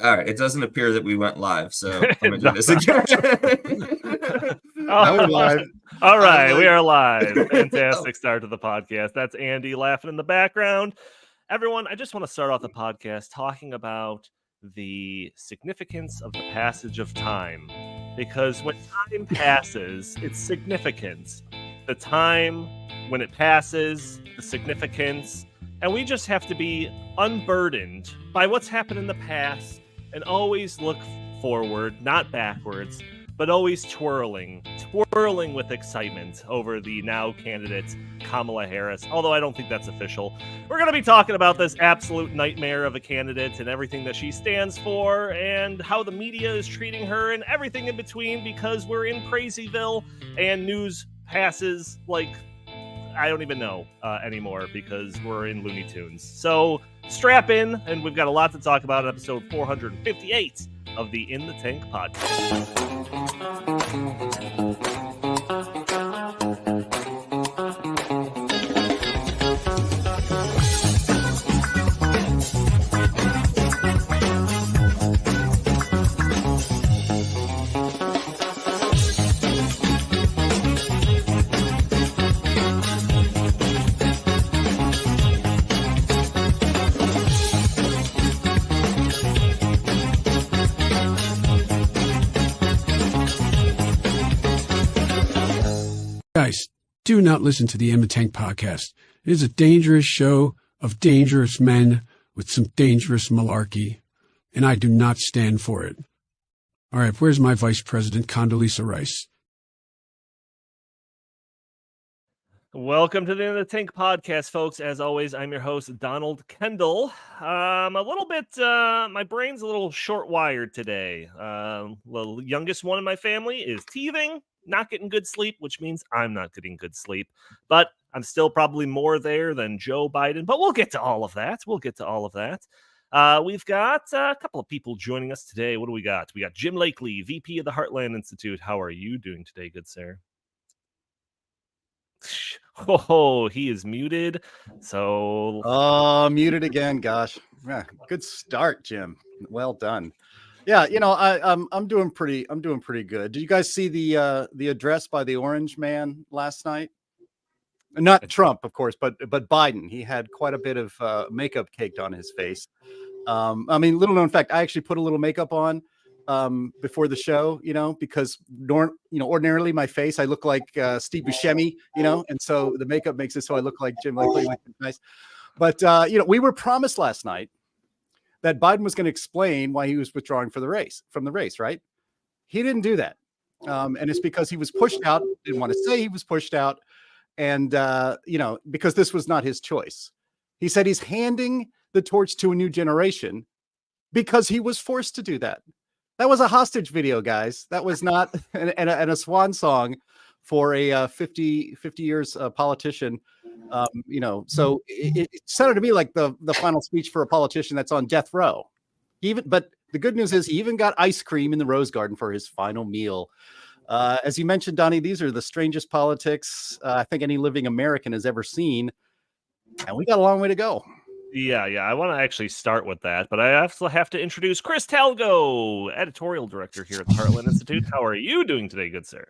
All right, it doesn't appear that we went live, so I'm gonna do this again. Now we're live. All right, we are live. Fantastic start to the podcast. That's Andy laughing in the background. Everyone, I just want to start off the podcast talking about the significance of the passage of time. Because when time passes, it's significance. The time, when it passes, the significance, and we just have to be unburdened by what's happened in the past and always look forward, not backwards, but always twirling with excitement over the now candidate Kamala Harris, although I don't think that's official. We're going to be talking about this absolute nightmare of a candidate and everything that she stands for and how the media is treating her and everything in between, because we're in Crazyville and news passes like I don't even know anymore because we're in Looney Tunes. So strap in, and we've got a lot to talk about in episode 458 of the In the Tank podcast. Guys, do not listen to the In the Tank podcast. It is a dangerous show of dangerous men with some dangerous malarkey, and I do not stand for it. All right, where's my Vice President Condoleezza Rice? Welcome to the In the Tank podcast, folks. As always, I'm your host, Donald Kendal. My brain's a little short-wired today. The youngest one in my family is teething, not getting good sleep, which means I'm not getting good sleep. But I'm still probably more there than Joe Biden. But we'll get to all of that. We've got a couple of people joining us today. What do we got? We got Jim Lakely, VP of the Heartland Institute. How are you doing today, good sir? Oh, he is muted. So Muted again. Gosh, yeah, good start, Jim. Well done. Yeah, I'm doing pretty good. Did you guys see the address by the Orange Man last night? Not Trump, of course, but Biden. He had quite a bit of makeup caked on his face. Little known fact, I actually put a little makeup on before the show, because ordinarily my face, I look like Steve Buscemi, and so the makeup makes it so I look like Jim Lakely, which is nice. But we were promised last night that Biden was going to explain why he was withdrawing from the race, right? He didn't do that. And it's because he was pushed out, didn't want to say he was pushed out. And, because this was not his choice. He said he's handing the torch to a new generation because he was forced to do that. That was a hostage video, guys. That was not and a swan song for a 50 years politician. So it sounded to me like the final speech for a politician that's on death row. But the good news is he even got ice cream in the Rose Garden for his final meal. As you mentioned, Donnie, these are the strangest politics I think any living American has ever seen. And we got a long way to go. Yeah. I want to actually start with that, but I also have to introduce Chris Talgo, editorial director here at the Heartland Institute. How are you doing today, good sir?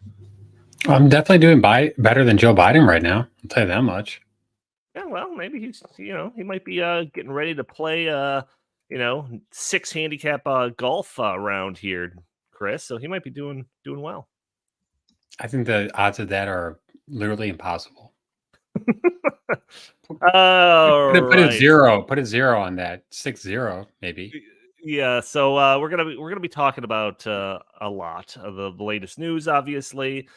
I'm definitely doing better than Joe Biden right now. I'll tell you that much. Yeah, well, maybe he's, he might be getting ready to play, 6 handicap golf round here, Chris. So he might be doing well. I think the odds of that are literally impossible. Put a zero on that. 6-0 maybe. Yeah, so we're gonna be talking about a lot of the latest news, obviously.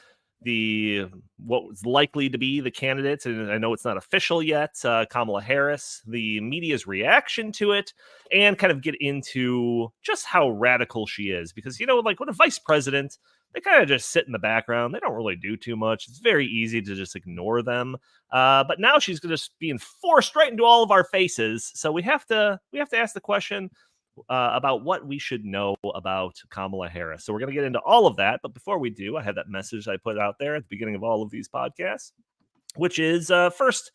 What was likely to be the candidates, and I know it's not official yet, Kamala Harris, the media's reaction to it, and kind of get into just how radical she is. Because, like when a vice president, they kind of just sit in the background. They don't really do too much. It's very easy to just ignore them. But now she's just being forced right into all of our faces. So we have to ask the question about what we should know about Kamala Harris. So we're going to get into all of that. But before we do, I had that message I put out there at the beginning of all of these podcasts, which is first,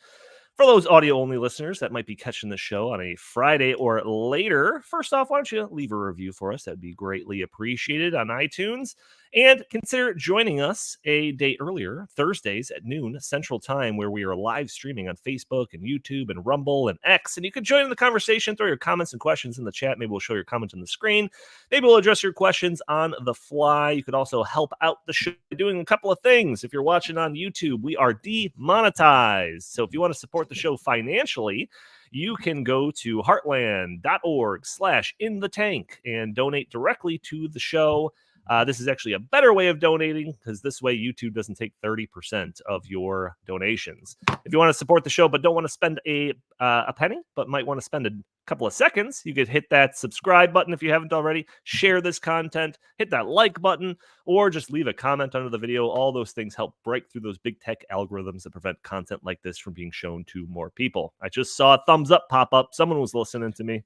For those audio-only listeners that might be catching the show on a Friday or later, first off, why don't you leave a review for us? That'd be greatly appreciated on iTunes. And consider joining us a day earlier, Thursdays at noon Central Time, where we are live streaming on Facebook and YouTube and Rumble and X. And you can join in the conversation, throw your comments and questions in the chat. Maybe we'll show your comment on the screen. Maybe we'll address your questions on the fly. You could also help out the show by doing a couple of things. If you're watching on YouTube, we are demonetized. So if you want to support the show financially, you can go to heartland.org/inthetank and donate directly to the show. This is actually a better way of donating because this way YouTube doesn't take 30% of your donations. If you want to support the show but don't want to spend a penny, but might want to spend a couple of seconds, you could hit that subscribe button if you haven't already, share this content, hit that like button, or just leave a comment under the video. All those things help break through those big tech algorithms that prevent content like this from being shown to more people. I just saw a thumbs up pop up. Someone was listening to me.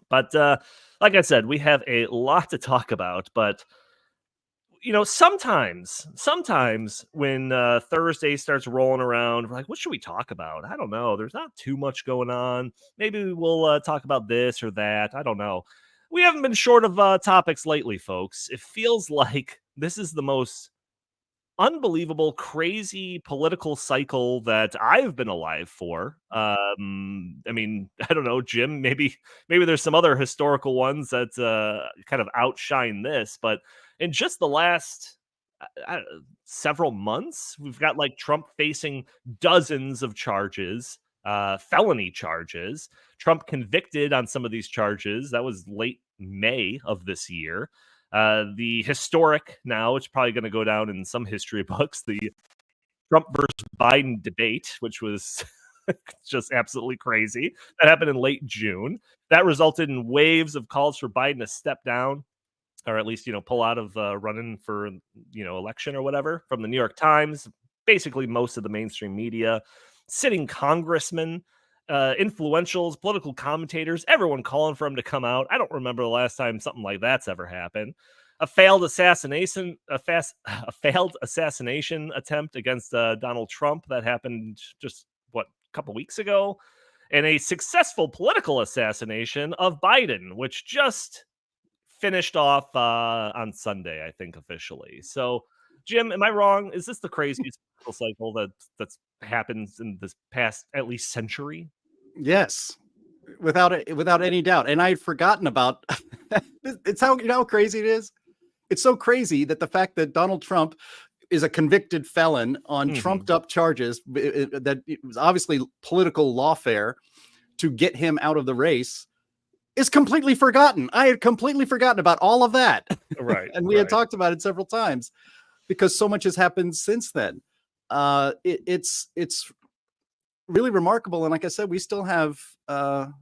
But like I said, we have a lot to talk about, but you know, sometimes when Thursday starts rolling around, we're like, what should we talk about? I don't know. There's not too much going on. Maybe we'll talk about this or that. I don't know. We haven't been short of topics lately, folks. It feels like this is the most unbelievable, crazy political cycle that I've been alive for. I mean, I don't know, Jim, maybe there's some other historical ones that kind of outshine this, but in just the last several months, we've got like Trump facing dozens of charges, felony charges. Trump convicted on some of these charges. That was late May of this year. The historic now, it's probably going to go down in some history books, the Trump versus Biden debate, which was just absolutely crazy. That happened in late June. That resulted in waves of calls for Biden to step down, or at least, pull out of running for, election or whatever, from the New York Times, basically most of the mainstream media, sitting congressmen, influentials, political commentators, everyone calling for him to come out. I don't remember the last time something like that's ever happened. A failed assassination attempt against Donald Trump that happened just, a couple weeks ago, and a successful political assassination of Biden, which just finished off on Sunday, I think, officially. So, Jim, am I wrong? Is this the craziest political cycle that's happened in this past at least century? Yes, without any doubt. And I had forgotten about it's how crazy it is. It's so crazy that the fact that Donald Trump is a convicted felon on trumped up charges that it was obviously political lawfare to get him out of the race is completely forgotten. I had completely forgotten about all of that. Right. And we had talked about it several times because so much has happened since then. It's really remarkable. And like I said, we still have, 1,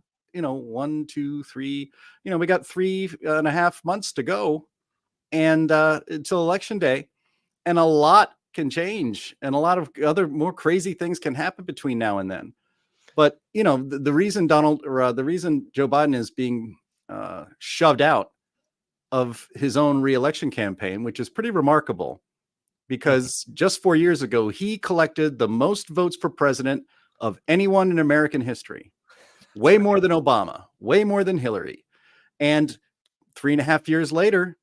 2, 3, we got 3.5 months to go and until election day, and a lot can change and a lot of other more crazy things can happen between now and then. But, the reason Joe Biden is being shoved out of his own reelection campaign, which is pretty remarkable, because just 4 years ago, he collected the most votes for president of anyone in American history, way more than Obama, way more than Hillary. And 3.5 years later,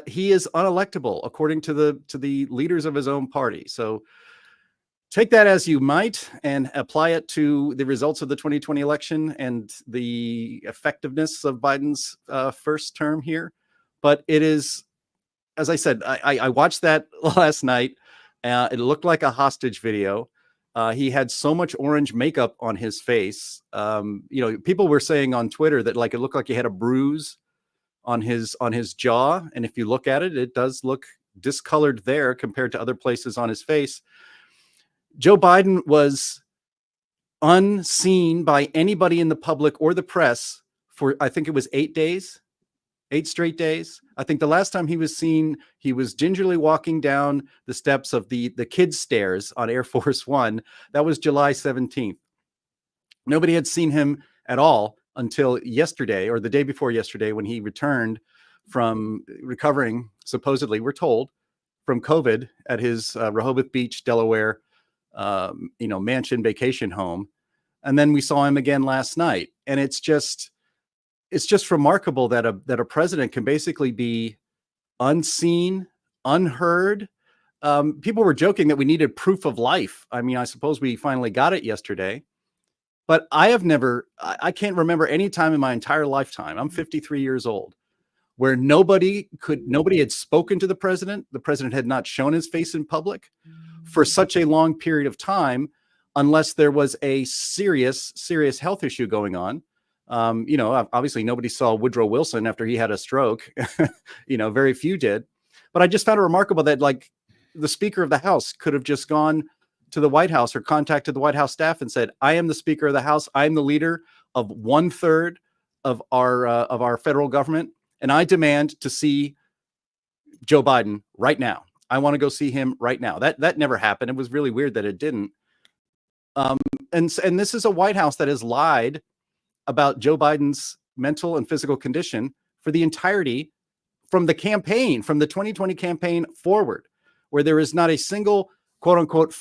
he is unelectable, according to the leaders of his own party. So take that as you might and apply it to the results of the 2020 election and the effectiveness of Biden's first term here. But it is, as I said, I watched that last night. It looked like a hostage video. He had so much orange makeup on his face. People were saying on Twitter that it looked like he had a bruise on his jaw. And if you look at it, it does look discolored there compared to other places on his face. Joe Biden was unseen by anybody in the public or the press for, I think it was 8 straight days. I think the last time he was seen, he was gingerly walking down the steps of the kids' stairs on Air Force One. That was July 17th. Nobody had seen him at all until yesterday, or the day before yesterday, when he returned from recovering, supposedly, we're told, from COVID at his Rehoboth Beach, Delaware mansion vacation home. And then we saw him again last night. And it's just remarkable that a president can basically be unseen, unheard. People were joking that we needed proof of life. I mean, I suppose we finally got it yesterday. But I can't remember any time in my entire lifetime, I'm 53 years old, where nobody had spoken to the president. The president had not shown his face in public for such a long period of time, unless there was a serious health issue going on. Obviously nobody saw Woodrow Wilson after he had a stroke. Very few did. But I just found it remarkable that like the Speaker of the House could have just gone to the White House or contacted the White House staff and said, I am the Speaker of the House. I am the leader of 1/3 of our federal government. And I demand to see Joe Biden right now. I want to go see him right now. That never happened. It was really weird that it didn't. And this is a White House that has lied about Joe Biden's mental and physical condition for the entirety from the campaign, from the 2020 campaign forward, where there is not a single quote unquote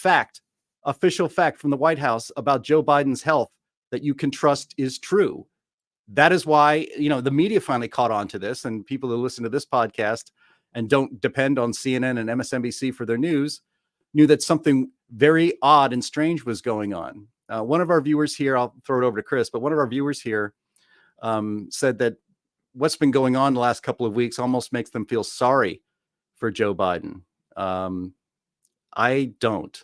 official fact from the White House about Joe Biden's health that you can trust is true. That is why, the media finally caught on to this, and people who listen to this podcast and don't depend on CNN and MSNBC for their news knew that something very odd and strange was going on. One of our viewers here, I'll throw it over to Chris, but one of our viewers here said that what's been going on the last couple of weeks almost makes them feel sorry for Joe Biden. I don't.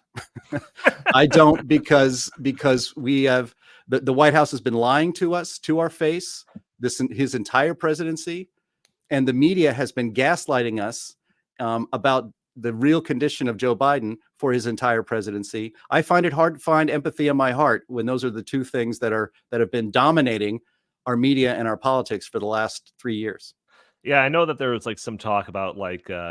I don't because we have the White House has been lying to us to our face his entire presidency, and the media has been gaslighting us about the real condition of Joe Biden for his entire presidency. I find it hard to find empathy in my heart when those are the two things that have been dominating our media and our politics for the last 3 years. Yeah, I know that there was like some talk about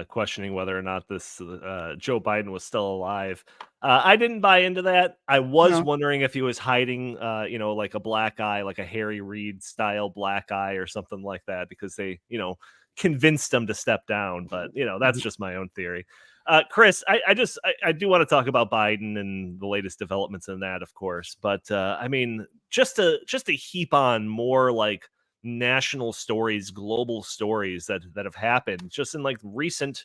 questioning whether or not this Joe Biden was still alive. I didn't buy into that. I was wondering if he was hiding, like a black eye, like a Harry Reid style black eye or something like that, because they, convinced him to step down. But, that's just my own theory. Chris, I do want to talk about Biden and the latest developments in that, of course. But I mean, just to heap on more like national stories, global stories that have happened just in like recent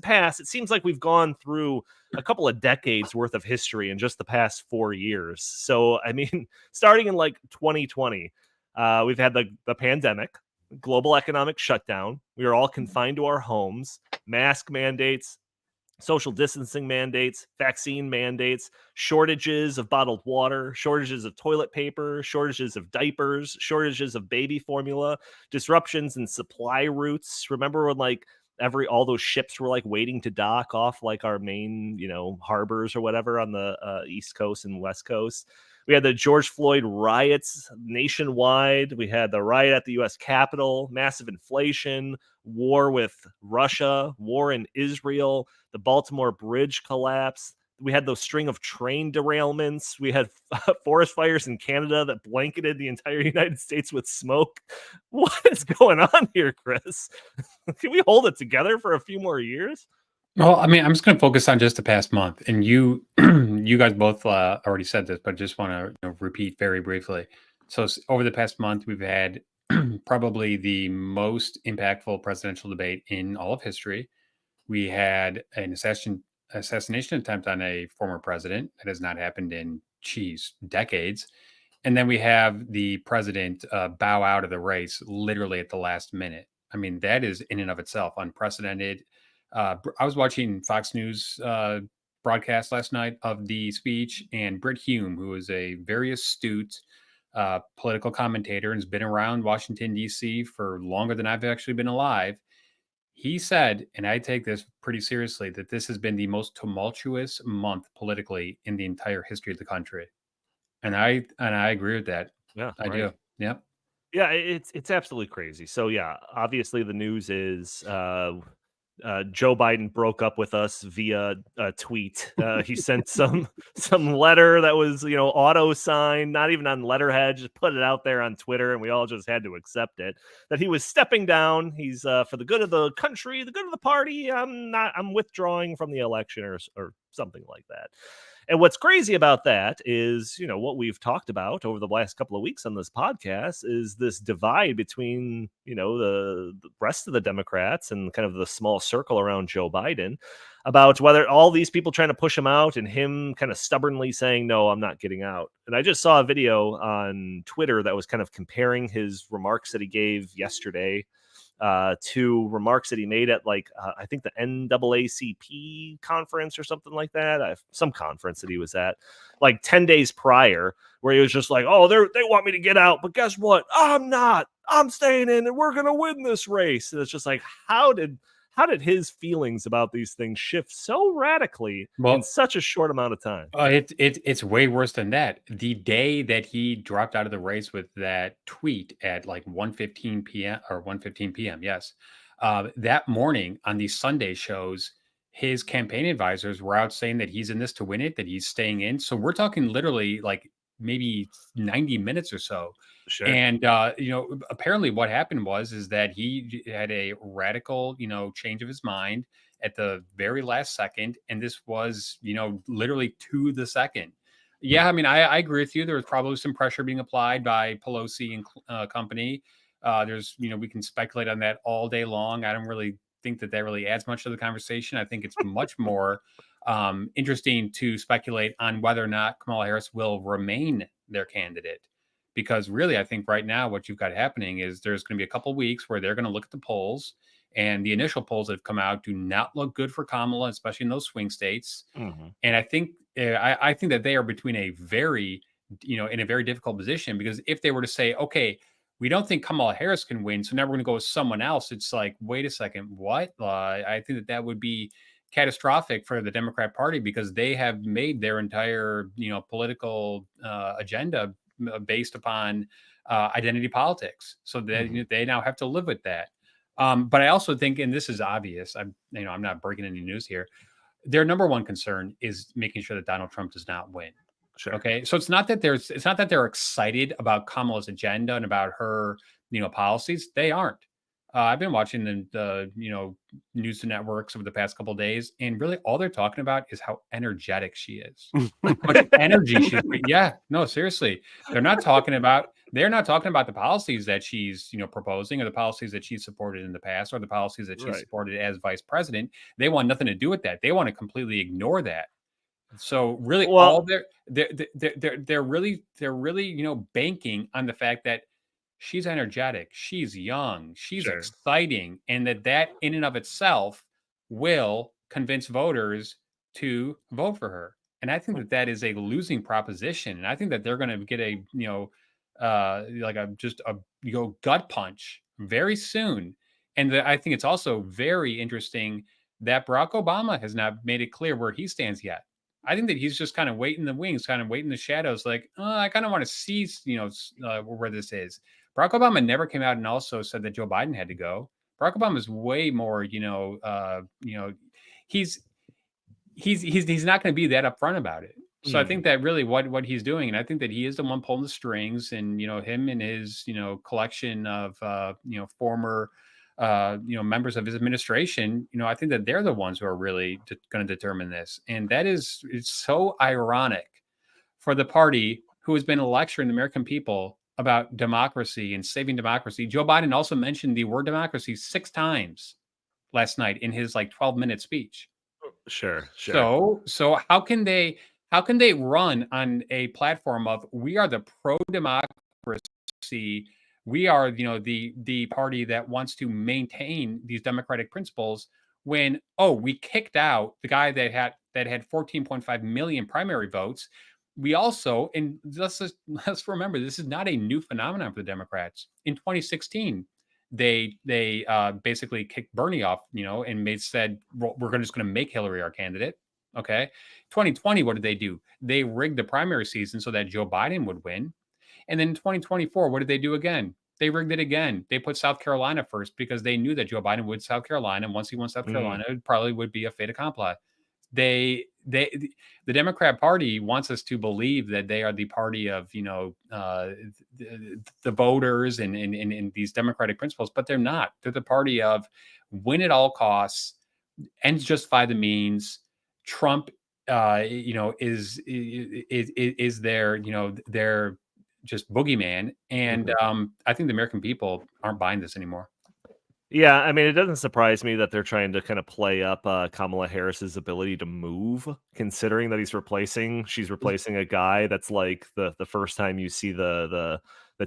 past. It seems like we've gone through a couple of decades worth of history in just the past 4 years. So, I mean, starting in like 2020, we've had the pandemic, global economic shutdown. We were all confined to our homes, mask mandates, social distancing mandates, vaccine mandates, shortages of bottled water, shortages of toilet paper, shortages of diapers, shortages of baby formula, disruptions in supply routes. Remember when all those ships were like waiting to dock off like our main, harbors or whatever on the East Coast and West Coast? We had the George Floyd riots nationwide. We had the riot at the U.S. Capitol, massive inflation, war with Russia, war in Israel, the Baltimore Bridge collapse. We had those string of train derailments. We had forest fires in Canada that blanketed the entire United States with smoke. What is going on here, Chris? Can we hold it together for a few more years? Well, I mean, I'm just going to focus on just the past month, and you guys both already said this, but just want to repeat very briefly. So over the past month, we've had probably the most impactful presidential debate in all of history. We had an assassination attempt on a former president that has not happened in decades, and then we have the president bow out of the race literally at the last minute. I mean, that is in and of itself unprecedented. I was watching Fox News broadcast last night of the speech, and Brit Hume, who is a very astute political commentator and has been around Washington, D.C. for longer than I've actually been alive, he said, and I take this pretty seriously, that this has been the most tumultuous month politically in the entire history of the country. And I agree with that. Yeah, I do. Yep. Yeah, it's absolutely crazy. So yeah, obviously the news is Joe Biden broke up with us via a tweet. He sent some letter that was, auto signed, not even on letterhead, just put it out there on Twitter, and we all just had to accept it, that he was stepping down. He's for the good of the country, the good of the party. I'm withdrawing from the election or something like that. And what's crazy about that is, what we've talked about over the last couple of weeks on this podcast is this divide between, the rest of the Democrats and kind of the small circle around Joe Biden about whether all these people trying to push him out and him kind of stubbornly saying, no, I'm not getting out. And I just saw a video on Twitter that was kind of comparing his remarks that he gave yesterday to remarks that he made at I think the NAACP conference or something like that. Some conference that he was at 10 days prior, where he was just like, oh, they want me to get out, but guess what? I'm not. I'm staying in and we're going to win this race. And it's just like, how did his feelings about these things shift so radically in such a short amount of time? It's way worse than that. The day that he dropped out of the race with that tweet at 1:15 p.m. or 1:15 p.m. Yes. That morning on these Sunday shows, his campaign advisors were out saying that he's in this to win it, that he's staying in. So we're talking literally maybe 90 minutes or so. Sure. And apparently what happened is that he had a radical, change of his mind at the very last second. And this was, literally to the second. Yeah, I mean, I agree with you. There was probably some pressure being applied by Pelosi and company. There's, we can speculate on that all day long. I don't really think that really adds much to the conversation. I think it's much more interesting to speculate on whether or not Kamala Harris will remain their candidate. Because really, I think right now what you've got happening is there's going to be a couple of weeks where they're going to look at the polls, and the initial polls that have come out do not look good for Kamala, especially in those swing states. Mm-hmm. And I think that they are between a very, in a very difficult position, because if they were to say, okay, we don't think Kamala Harris can win, so now we're going to go with someone else, it's like, wait a second, what? I think that would be catastrophic for the Democrat Party, because they have made their entire, political agenda based upon identity politics. So that they now have to live with that. But I also think, and this is obvious, I'm not breaking any news here, their number one concern is making sure that Donald Trump does not win. Sure. Okay. So it's not that they're excited about Kamala's agenda and about her, policies. They aren't. I've been watching the news networks over the past couple of days, and really all they're talking about is how energetic she is. How much energy she's yeah, no, seriously. They're not talking about the policies that she's proposing, or the policies that she's supported in the past, or the policies that she's supported as vice president. They want nothing to do with that. They want to completely ignore that. So really, all they're really banking on the fact that she's energetic, she's young, she's exciting, and that in and of itself will convince voters to vote for her. And I think that is a losing proposition. And I think that they're going to get a gut punch very soon. And I think it's also very interesting that Barack Obama has not made it clear where he stands yet. I think that he's just kind of waiting in the wings, kind of waiting in the shadows, like, I kind of want to see, where this is. Barack Obama never came out and also said that Joe Biden had to go. Barack Obama is way more, he's not going to be that upfront about it. So I think that really what he's doing, and I think that he is the one pulling the strings, and him and his collection of former members of his administration, I think that they're the ones who are really going to determine this. And it's so ironic for the party who has been lecturing the American people about democracy and saving democracy. Joe Biden also mentioned the word democracy 6 times last night in his 12-minute speech. Sure. So how can they run on a platform of, we are the pro-democracy, we are the party that wants to maintain these democratic principles, when we kicked out the guy that had 14.5 million primary votes. We also, and let's remember, this is not a new phenomenon for the Democrats. In 2016, they basically kicked Bernie off, and said, we're just going to make Hillary our candidate. Okay. 2020, what did they do? They rigged the primary season so that Joe Biden would win. And then in 2024, what did they do again? They rigged it again. They put South Carolina first because they knew that Joe Biden would South Carolina. And once he won South Carolina, it probably would be a fait accompli. The Democrat Party wants us to believe that they are the party of, the voters and these democratic principles, but they're not. They're the party of win at all costs, ends justify the means. Trump is their, their just boogeyman. And I think the American people aren't buying this anymore. Yeah, I mean, it doesn't surprise me that they're trying to kind of play up Kamala Harris's ability to move, considering that she's replacing a guy that's like the first time you see the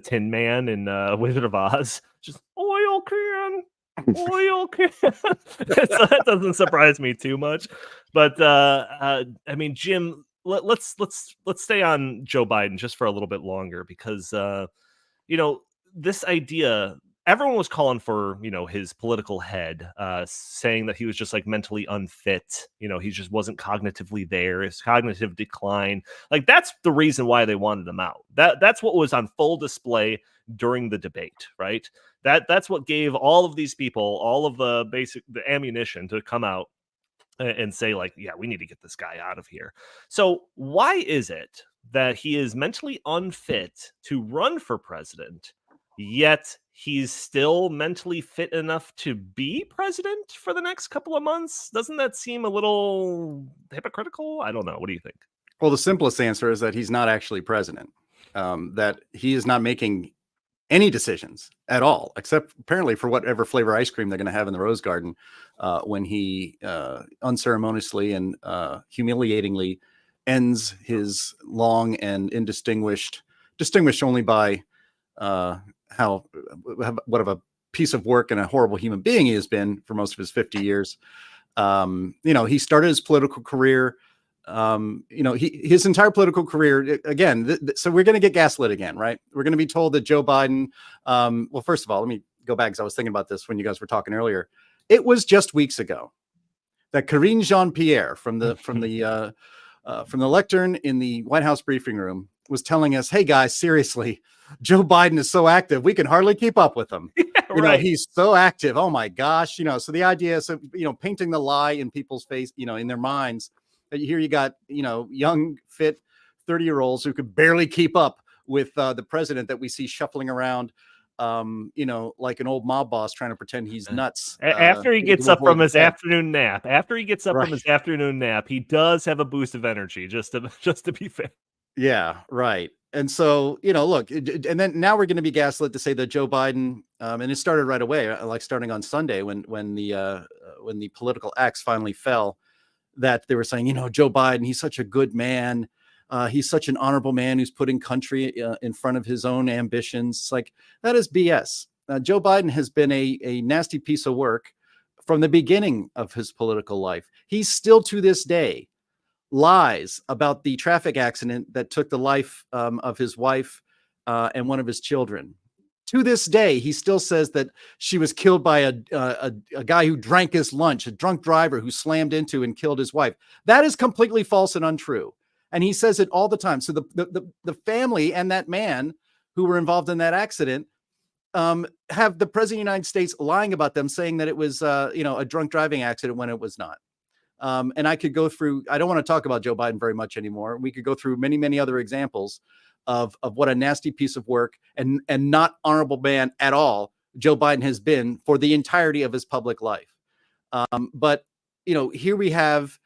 Tin Man in Wizard of Oz, just oil can. So that doesn't surprise me too much, but I mean, Jim, let's stay on Joe Biden just for a little bit longer, because this idea, everyone was calling for his political head, saying that he was just like mentally unfit. He just wasn't cognitively there. His cognitive decline, like that's the reason why they wanted him out. That's what was on full display during the debate, right? That's what gave all of these people all of the ammunition to come out and say, like, yeah, we need to get this guy out of here. So why is it that he is mentally unfit to run for president, yet he's still mentally fit enough to be president for the next couple of months? Doesn't that seem a little hypocritical? I don't know. What do you think? Well, the simplest answer is that he's not actually president, that he is not making any decisions at all, except apparently for whatever flavor ice cream they're going to have in the Rose Garden when he unceremoniously and humiliatingly ends his long and distinguished only by what of a piece of work and a horrible human being he has been for most of his 50 years. He started his political career. His entire political career, again, so we're going to get gaslit again, right? We're going to be told that Joe Biden, well, first of all, let me go back, because I was thinking about this when you guys were talking earlier. It was just weeks ago that Karine Jean-Pierre from the lectern in the White House briefing room was telling us, hey guys, seriously, Joe Biden is so active, we can hardly keep up with him. Right. He's so active. Oh my gosh. So the idea is, painting the lie in people's face, in their minds. Here you got, young, fit 30-year-olds who could barely keep up with the president that we see shuffling around, like an old mob boss trying to pretend he's nuts. After he gets up from his afternoon nap, Right. he does have a boost of energy, just to be fair. Yeah, right. And so, look, and then now we're going to be gaslit to say that Joe Biden, and it started right away, like starting on Sunday when the political axe finally fell, that they were saying, Joe Biden, he's such a good man. He's such an honorable man who's putting country in front of his own ambitions. It's like, that is BS. Joe Biden has been a nasty piece of work from the beginning of his political life. He's still to this day lies about the traffic accident that took the life of his wife and one of his children. To this day, he still says that she was killed by a guy who drank his lunch, a drunk driver who slammed into and killed his wife. That is completely false and untrue. And he says it all the time. So the family and that man who were involved in that accident have the president of the United States lying about them, saying that it was a drunk driving accident when it was not. And I could go through, I don't want to talk about Joe Biden very much anymore. We could go through many, many other examples of what a nasty piece of work and not honorable man at all Joe Biden has been for the entirety of his public life. But here we have,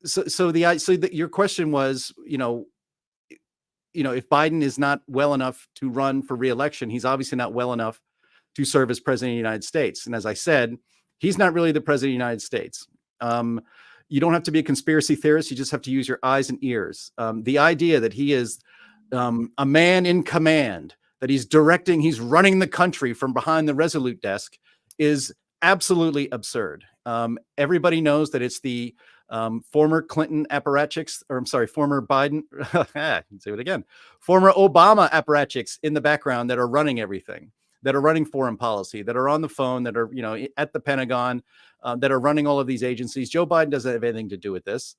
your question was, if Biden is not well enough to run for re-election, he's obviously not well enough to serve as president of the United States. And as I said, he's not really the president of the United States. You don't have to be a conspiracy theorist. You just have to use your eyes and ears. The idea that he is a man in command, that he's running the country from behind the Resolute desk is absolutely absurd. Everybody knows that it's the former Clinton apparatchiks, former Biden, say it again, former Obama apparatchiks in the background that are running everything, that are running foreign policy, that are on the phone, that are, at the Pentagon, that are running all of these agencies. Joe Biden doesn't have anything to do with this.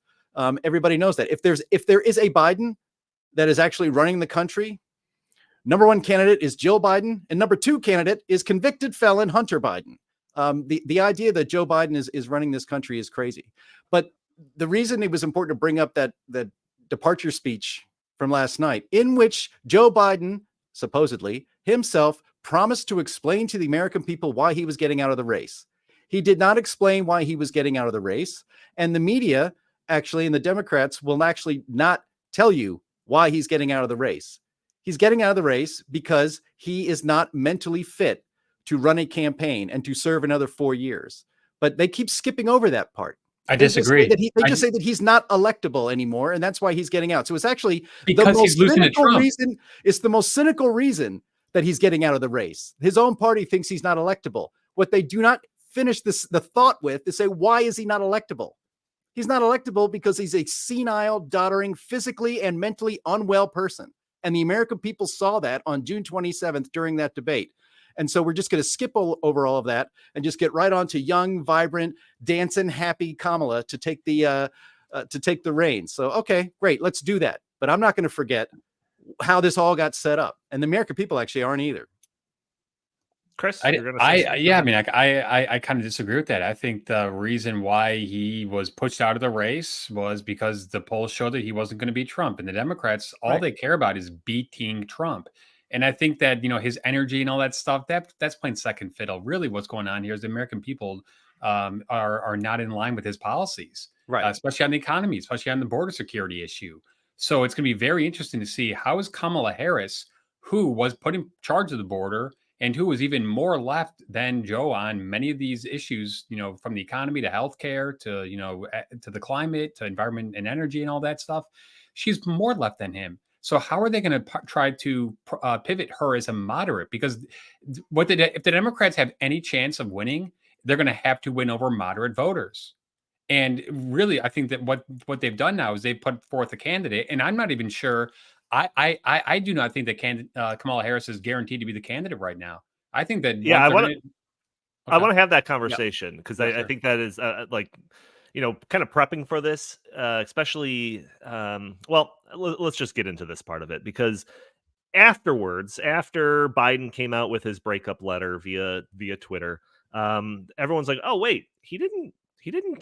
Everybody knows that. If there is a Biden that is actually running the country, number one candidate is Jill Biden, and number two candidate is convicted felon Hunter Biden. The idea that Joe Biden is running this country is crazy. But the reason it was important to bring up that departure speech from last night, in which Joe Biden supposedly himself promised to explain to the American people why he was getting out of the race. He did not explain why he was getting out of the race. And the media actually, and the Democrats will actually not tell you why he's getting out of the race. He's getting out of the race because he is not mentally fit to run a campaign and to serve another 4 years. But they keep skipping over that part. I disagree. They just say that he's not electable anymore, and that's why he's getting out. So it's actually because he's losing to Trump. It's the most cynical reason that he's getting out of the race. His own party thinks he's not electable. What they do not finish the thought with is say, why is he not electable? He's not electable because he's a senile, doddering, physically and mentally unwell person. And the American people saw that on June 27th during that debate. And so we're just going to skip over all of that and just get right on to young, vibrant, dancing, happy Kamala to take the reins. So, okay, great. Let's do that. But I'm not going to forget how this all got set up. And the American people actually aren't either. Chris, I kind of disagree with that. I think the reason why he was pushed out of the race was because the polls showed that he wasn't going to beat Trump, and the Democrats, all they care about is beating Trump. And I think that, his energy and all that stuff, that's playing second fiddle. Really what's going on here is the American people are not in line with his policies, right? Especially on the economy, especially on the border security issue. So it's going to be very interesting to see how is Kamala Harris, who was put in charge of the border and who was even more left than Joe on many of these issues, from the economy to healthcare to the climate to environment and energy and all that stuff. She's more left than him. So how are they going to try to pivot her as a moderate? Because if the Democrats have any chance of winning, they're going to have to win over moderate voters. And really, I think that what they've done now is they put forth a candidate, and I'm not even sure. I do not think that Kamala Harris is guaranteed to be the candidate right now. I think that I want to have that conversation because I think that is kind of prepping for this, especially. Let's just get into this part of it because afterwards, after Biden came out with his breakup letter via Twitter, everyone's like, "Oh wait, he didn't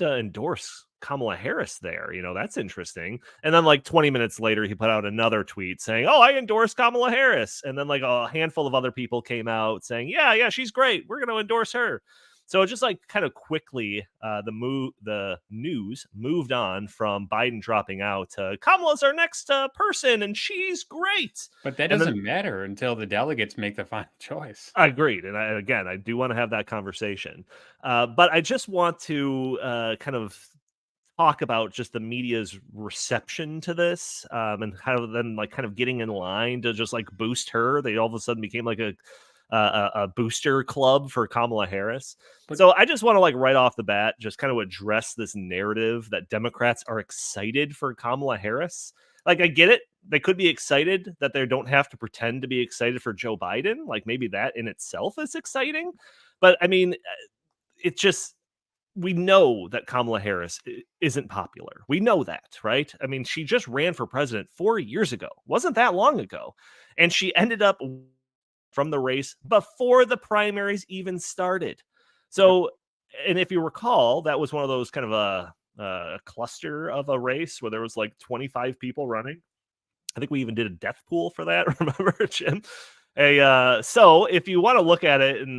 endorse Kamala Harris there. That's interesting." And then 20 minutes later, he put out another tweet saying, "Oh, I endorse Kamala Harris." And then a handful of other people came out saying, yeah, she's great. We're going to endorse her. So it just kind of quickly, the news moved on from Biden dropping out to Kamala's our next person, and she's great. But that doesn't matter until the delegates make the final choice. I agreed, and I do want to have that conversation. But I just want to kind of talk about just the media's reception to this, and how then kind of getting in line to just boost her. They all of a sudden became a booster club for Kamala Harris. So I just want to right off the bat, just kind of address this narrative that Democrats are excited for Kamala Harris. I get it. They could be excited that they don't have to pretend to be excited for Joe Biden. Maybe that in itself is exciting. But I mean, it's just, we know that Kamala Harris isn't popular. We know that, right? I mean, she just ran for president 4 years ago. Wasn't that long ago. And she ended up from the race before the primaries even started. So, and if you recall, that was one of those kind of a cluster of a race where there was 25 people running. I think we even did a death pool for that. Remember, Jim? So if you want to look at it in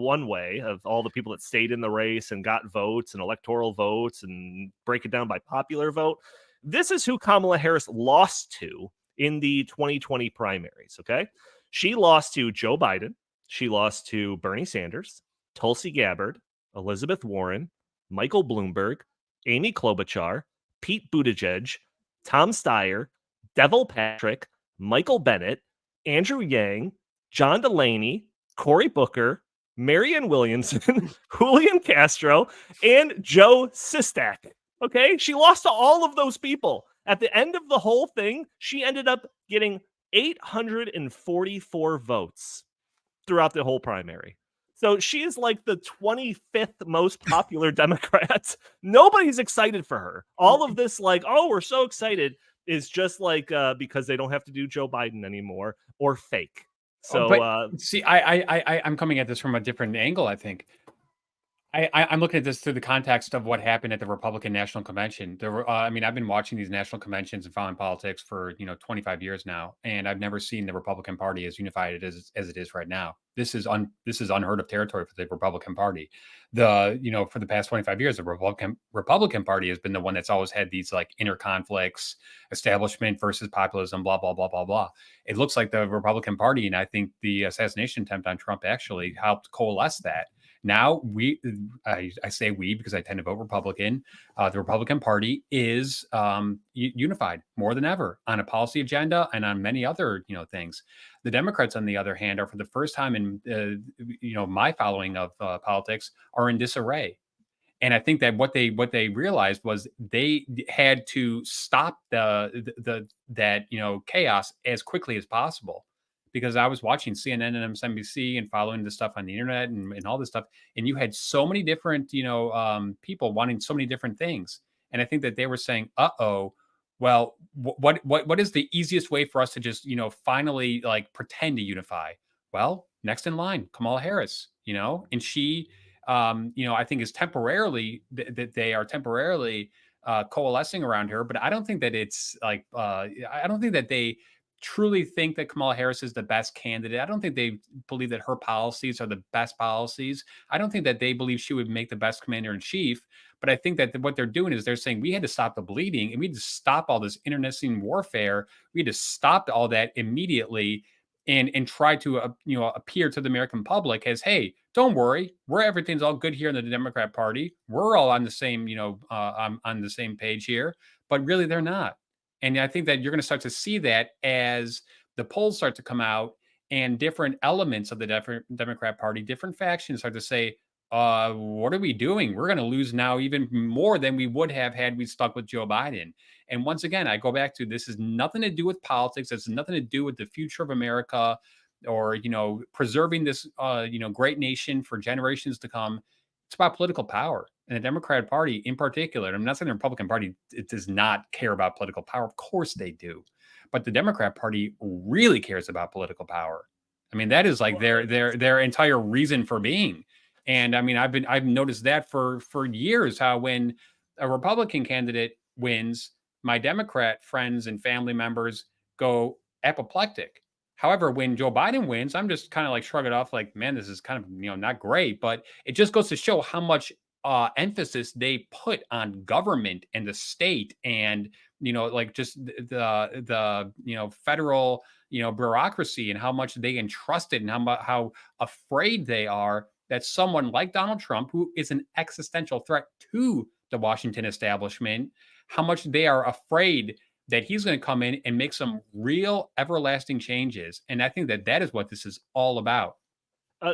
one way of all the people that stayed in the race and got votes and electoral votes and break it down by popular vote, this is who Kamala Harris lost to in the 2020 primaries. Okay. She lost to Joe Biden. She lost to Bernie Sanders, Tulsi Gabbard, Elizabeth Warren, Michael Bloomberg, Amy Klobuchar, Pete Buttigieg, Tom Steyer, Devil Patrick, Michael Bennett, Andrew Yang, John Delaney, Cory Booker, Marianne Williamson, Julian Castro, and Joe Sistak. Okay, she lost to all of those people. At the end of the whole thing, she ended up getting 844 votes throughout the whole primary. So she is the 25th most popular Democrat. Nobody's excited for her. All of this, oh, we're so excited, is just because they don't have to do Joe Biden anymore, or fake. So see, I'm coming at this from a different angle. I think I'm looking at this through the context of what happened at the Republican National Convention. There were, I mean, I've been watching these national conventions and following politics for 25 years now, and I've never seen the Republican Party as unified as it is right now. This is unheard of territory for the Republican Party. For the past 25 years, the Republican Party has been the one that's always had these like inner conflicts, establishment versus populism, blah blah blah blah blah. It looks like the Republican Party, and I think the assassination attempt on Trump actually helped coalesce that. Now I say we because I tend to vote Republican. The Republican Party is unified more than ever on a policy agenda and on many other things. The Democrats, on the other hand, are for the first time in my following of politics are in disarray. And I think that what they realized was they had to stop that chaos as quickly as possible. Because I was watching CNN and MSNBC and following the stuff on the internet and all this stuff, and you had so many different, people wanting so many different things, and I think that they were saying, well, what is the easiest way for us to just, finally like pretend to unify? Well, next in line, Kamala Harris, and she, I think is temporarily that they are temporarily coalescing around her, but I don't think that it's like I don't think that they truly think that Kamala Harris is the best candidate. I don't think they believe that her policies are the best policies. I don't think that they believe she would make the best commander in chief. But I think that what they're doing is they're saying we had to stop the bleeding and we had to stop all this internecine warfare. We had to stop all that immediately and try to appear to the American public as, hey, don't worry, everything's all good here in the Democrat Party. We're all on the same on the same page here. But really, they're not. And I think that you're going to start to see that as the polls start to come out and different elements of the Democrat Party, different factions start to say, what are we doing? We're going to lose now even more than we would have had we stuck with Joe Biden. And once again, I go back to this has nothing to do with politics. It's nothing to do with the future of America or, preserving this, great nation for generations to come. It's about political power. And the Democratic Party in particular, I'm not saying the Republican Party it does not care about political power. Of course they do. But the Democrat Party really cares about political power. I mean, that is like their entire reason for being. And I mean, I've noticed that for years, how when a Republican candidate wins, my Democrat friends and family members go apoplectic. However, when Joe Biden wins, I'm just kind of like shrug it off like, man, this is kind of, not great. But it just goes to show how much emphasis they put on government and the state and, like just the federal, bureaucracy and how much they entrusted and how afraid they are that someone like Donald Trump, who is an existential threat to the Washington establishment, how much they are afraid that he's going to come in and make some real everlasting changes. And I think that is what this is all about.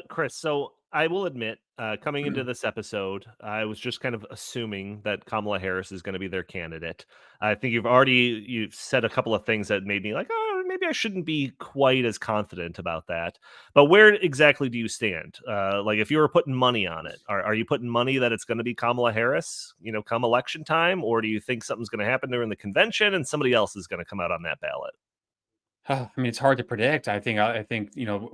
Chris, so I will admit, coming into this episode, I was just kind of assuming that Kamala Harris is going to be their candidate. I think you've said a couple of things that made me like, oh, maybe I shouldn't be quite as confident about that. But where exactly do you stand? Like if you were putting money on it, are you putting money that it's going to be Kamala Harris, come election time? Or do you think something's going to happen during the convention and somebody else is going to come out on that ballot? I mean, it's hard to predict. I think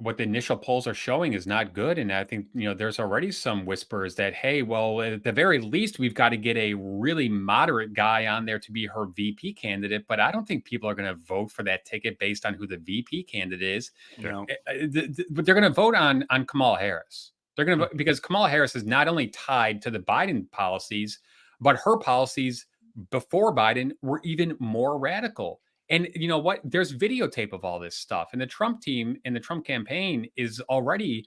what the initial polls are showing is not good, and I think there's already some whispers that, hey, well, at the very least, we've got to get a really moderate guy on there to be her VP candidate. But I don't think people are going to vote for that ticket based on who the VP candidate is. But they're going to vote on Kamala Harris. They're going to vote because Kamala Harris is not only tied to the Biden policies, but her policies before Biden were even more radical. And you know what? There's videotape of all this stuff. And the Trump team and the Trump campaign is already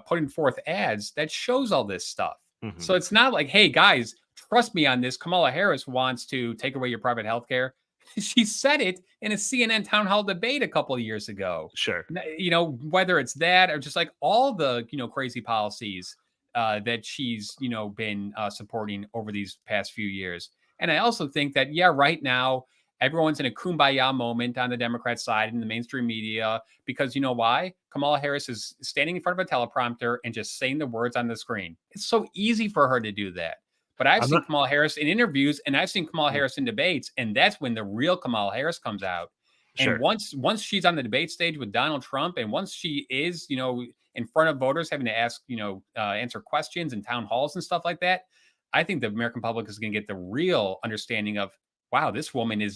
putting forth ads that shows all this stuff. Mm-hmm. So it's not like, hey, guys, trust me on this. Kamala Harris wants to take away your private health care. She said it in a CNN Townhall debate a couple of years ago. Sure. Whether it's that or just like all the, crazy policies that she's, been supporting over these past few years. And I also think that, right now, everyone's in a kumbaya moment on the Democrat side in the mainstream media because you know why? Kamala Harris is standing in front of a teleprompter and just saying the words on the screen. It's so easy for her to do that. But I've seen Kamala Harris in interviews and I've seen Kamala Harris in debates, and that's when the real Kamala Harris comes out. Sure. And once she's on the debate stage with Donald Trump, and once she is, in front of voters, having to ask, answer questions in town halls and stuff like that, I think the American public is going to get the real understanding of, wow, this woman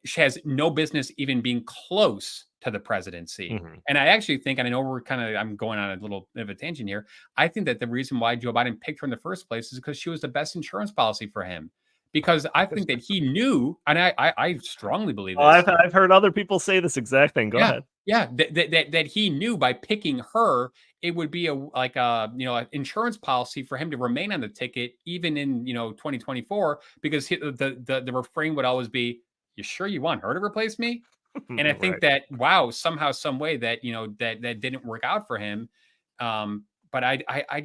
she has no business even being close to the presidency. Mm-hmm. And I actually think, and I know I'm going on a little bit of a tangent here. I think that the reason why Joe Biden picked her in the first place is because she was the best insurance policy for him. Because I think that he knew, and I strongly believe this. I've heard other people say this exact thing. Go ahead. Yeah, that he knew by picking her, it would be an insurance policy for him to remain on the ticket even in 2024, because the refrain would always be, "You sure you want her to replace me?" And I think that somehow, some way that that didn't work out for him. But I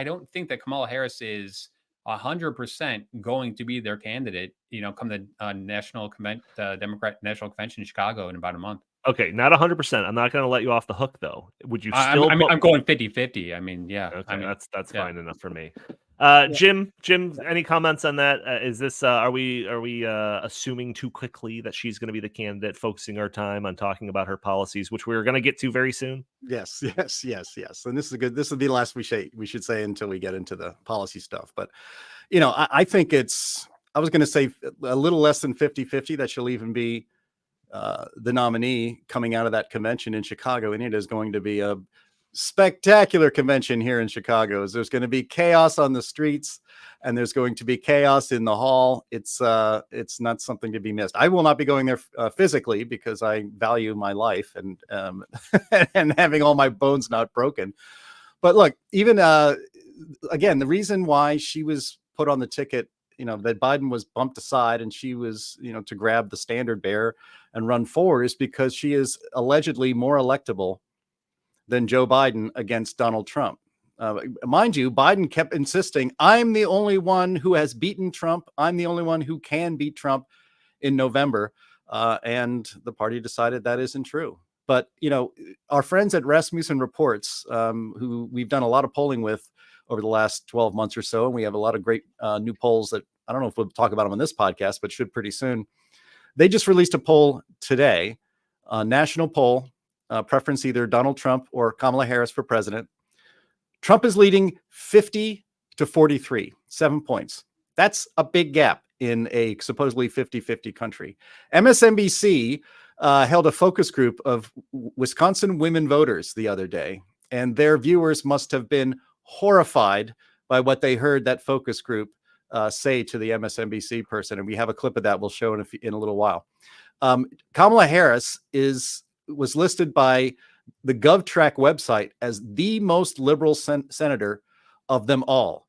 don't think that Kamala Harris is 100% going to be their candidate, come the Democrat National Convention in Chicago in about a month. Okay, not 100%. I'm not going to let you off the hook, though. Would you still? I'm going 50-50. I mean, yeah. Okay, that's fine enough for me. Jim, any comments on that? Is this are we assuming too quickly that she's going to be the candidate, focusing our time on talking about her policies, which we're going to get to very soon? Yes. And this is good. This will be the last we should say until we get into the policy stuff. But I think I was going to say a little less than 50-50 that she'll even be the nominee coming out of that convention in Chicago, and it is going to be a spectacular convention here in Chicago. There's going to be chaos on the streets, and there's going to be chaos in the hall. It's not something to be missed. I will not be going there physically because I value my life and and having all my bones not broken. But look, even again, the reason why she was put on the ticket, that Biden was bumped aside and she was, to grab the standard bearer and run forward, is because she is allegedly more electable than Joe Biden against Donald Trump. Mind you, Biden kept insisting, I'm the only one who has beaten Trump. I'm the only one who can beat Trump in November. And the party decided that isn't true. But, our friends at Rasmussen Reports, who we've done a lot of polling with over the last 12 months or so, and we have a lot of great new polls that I don't know if we'll talk about them on this podcast, but should pretty soon. They just released a poll today, a national poll, preference either Donald Trump or Kamala Harris for president. Trump is leading 50-43, 7 points. That's a big gap in a supposedly 50-50 country. MSNBC held a focus group of Wisconsin women voters the other day, and their viewers must have been horrified by what they heard that focus group say to the MSNBC person. And we have a clip of that we'll show in a little while. Kamala Harris was listed by the GovTrack website as the most liberal senator of them all.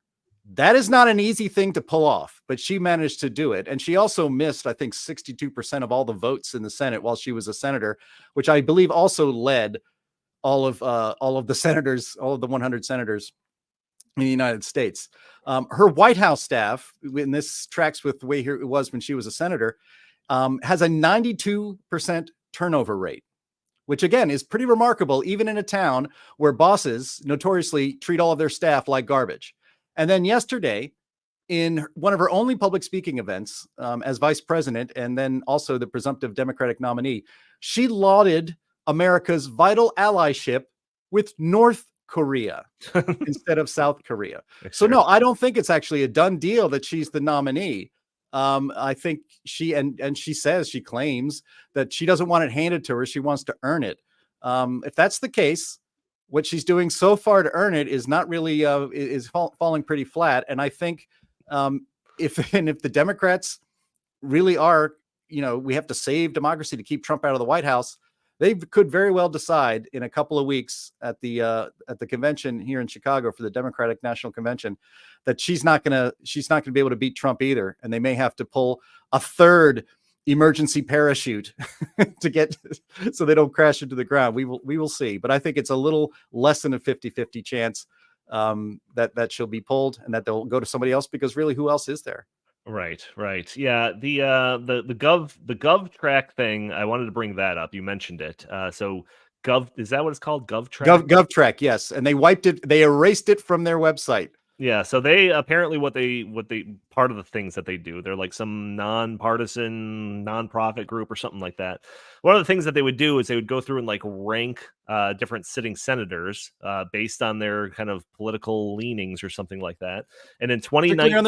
That is not an easy thing to pull off, but she managed to do it. And she also missed, I think, 62% of all the votes in the Senate while she was a senator, which I believe also led all of the senators, all of the 100 senators in the United States. Her White House staff, and this tracks with the way it was when she was a senator, has a 92% turnover rate, which again is pretty remarkable, even in a town where bosses notoriously treat all of their staff like garbage. And then yesterday, in one of her only public speaking events as vice president, and then also the presumptive Democratic nominee, she lauded America's vital allyship with North Korea instead of South Korea. So no, I don't think it's actually a done deal that she's the nominee. I think she she claims that she doesn't want it handed to her. She wants to earn it. If that's the case, what she's doing so far to earn it is not really falling pretty flat. And I think if the Democrats really are, we have to save democracy to keep Trump out of the White House, they could very well decide in a couple of weeks at the convention here in Chicago for the Democratic National Convention that she's not gonna be able to beat Trump either, and they may have to pull a third emergency parachute to get so they don't crash into the ground. We will see, but I think it's a little less than a 50-50 chance that she'll be pulled and that they'll go to somebody else, because really, who else is there? Right. Yeah, the GovTrack thing, I wanted to bring that up. You mentioned it. So is that what it's called? GovTrack? GovTrack, yes. And they erased it from their website. Yeah, so they apparently what they part of the things that they do, they're like some nonpartisan nonprofit group or something like that. One of the things that they would do is they would go through and like rank different sitting senators based on their kind of political leanings or something like that. And in Particularly 2019, on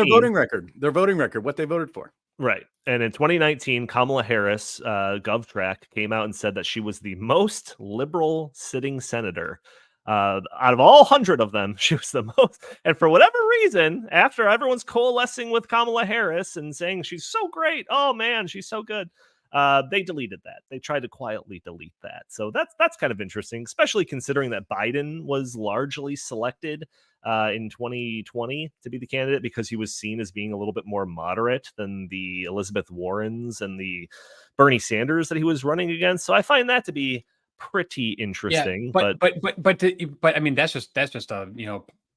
their voting record, what they voted for. right. And in 2019, Kamala Harris, GovTrack, came out and said that she was the most liberal sitting senator. Out of all 100 of them, she was the most. And for whatever reason, after everyone's coalescing with Kamala Harris and saying she's so great, oh man, she's so good, they deleted that. They tried to quietly delete that. So that's kind of interesting, especially considering that Biden was largely selected in 2020 to be the candidate because he was seen as being a little bit more moderate than the Elizabeth Warrens and the Bernie Sanders that he was running against. So I find that to be pretty interesting. But I mean, that's just a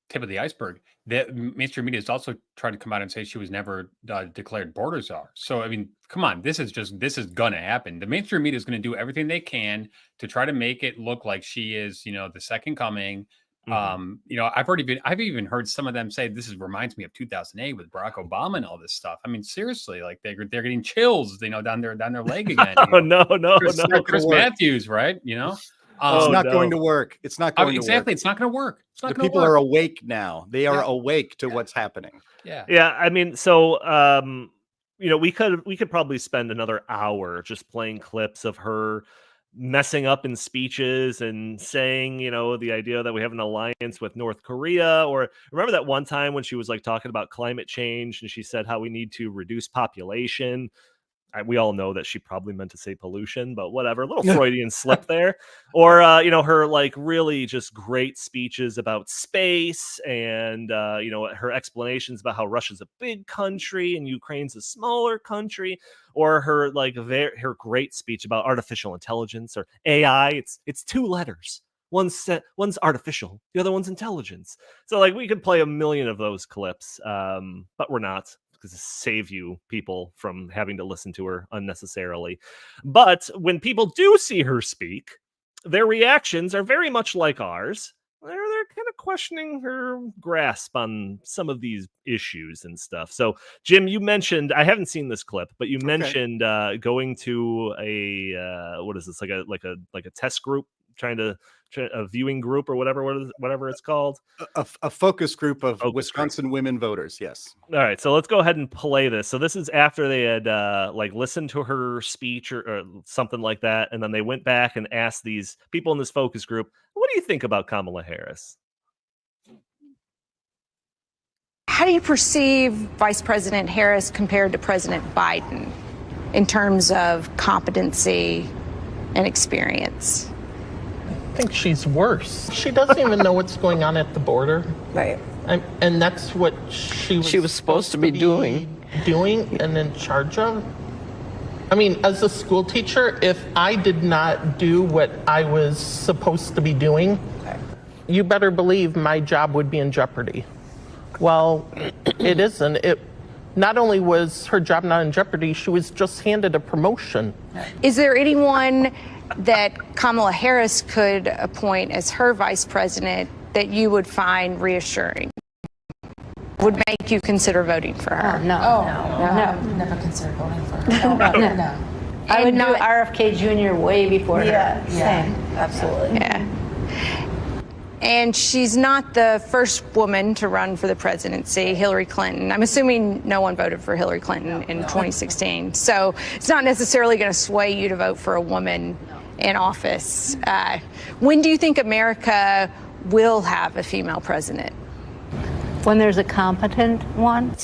tip of the iceberg. The mainstream media has also tried to come out and say she was never declared border czar. So I mean, come on, this is gonna happen. The mainstream media is going to do everything they can to try to make it look like she is, the second coming. I've even heard some of them say reminds me of 2008 with Barack Obama and all this stuff. I mean, seriously, like they're getting chills, down their leg again. No, Chris Matthews, right? It's not going to work. It's not going to work. Exactly. It's not going to work. The people are awake now. They are awake to what's happening. Yeah. I mean, so we could probably spend another hour just playing clips of her messing up in speeches and saying, the idea that we have an alliance with North Korea, or remember that one time when she was like talking about climate change and she said how we need to reduce population. We all know that she probably meant to say pollution, but whatever, a little Freudian slip there. Or, her like really just great speeches about space and, her explanations about how Russia's a big country and Ukraine's a smaller country, or her like her great speech about artificial intelligence or AI. It's two letters. One's artificial, the other one's intelligence. So like we could play a million of those clips, but we're not. To save you people from having to listen to her unnecessarily. But when people do see her speak, their reactions are very much like ours. They're kind of questioning her grasp on some of these issues and stuff. So, Jim, you mentioned, I haven't seen this clip, but you mentioned going to a what is this, like a test group, a viewing group or whatever it's called, a focus group of Wisconsin women voters. Yes. All right, so let's go ahead and play this. So this is after they had listened to her speech or something like that, and then they went back and asked these people in this focus group, "What do you think about Kamala Harris?" How do you perceive Vice President Harris compared to President Biden in terms of competency and experience? I think she's worse. She doesn't even know what's going on at the border. Right. And that's what she was supposed to be doing and in charge of. I mean, as a school teacher, if I did not do what I was supposed to be doing, you better believe my job would be in jeopardy. Well, it isn't. Not only was her job not in jeopardy, she was just handed a promotion. Is there anyone that Kamala Harris could appoint as her vice president that you would find reassuring? Would make you consider voting for her? No. Never consider voting for her. No. I would do RFK Jr. way before her. Same. Absolutely. Yeah. And she's not the first woman to run for the presidency, Hillary Clinton. I'm assuming no one voted for Hillary Clinton in 2016. So it's not necessarily going to sway you to vote for a woman in office. When do you think America will have a female president? When there's a competent one?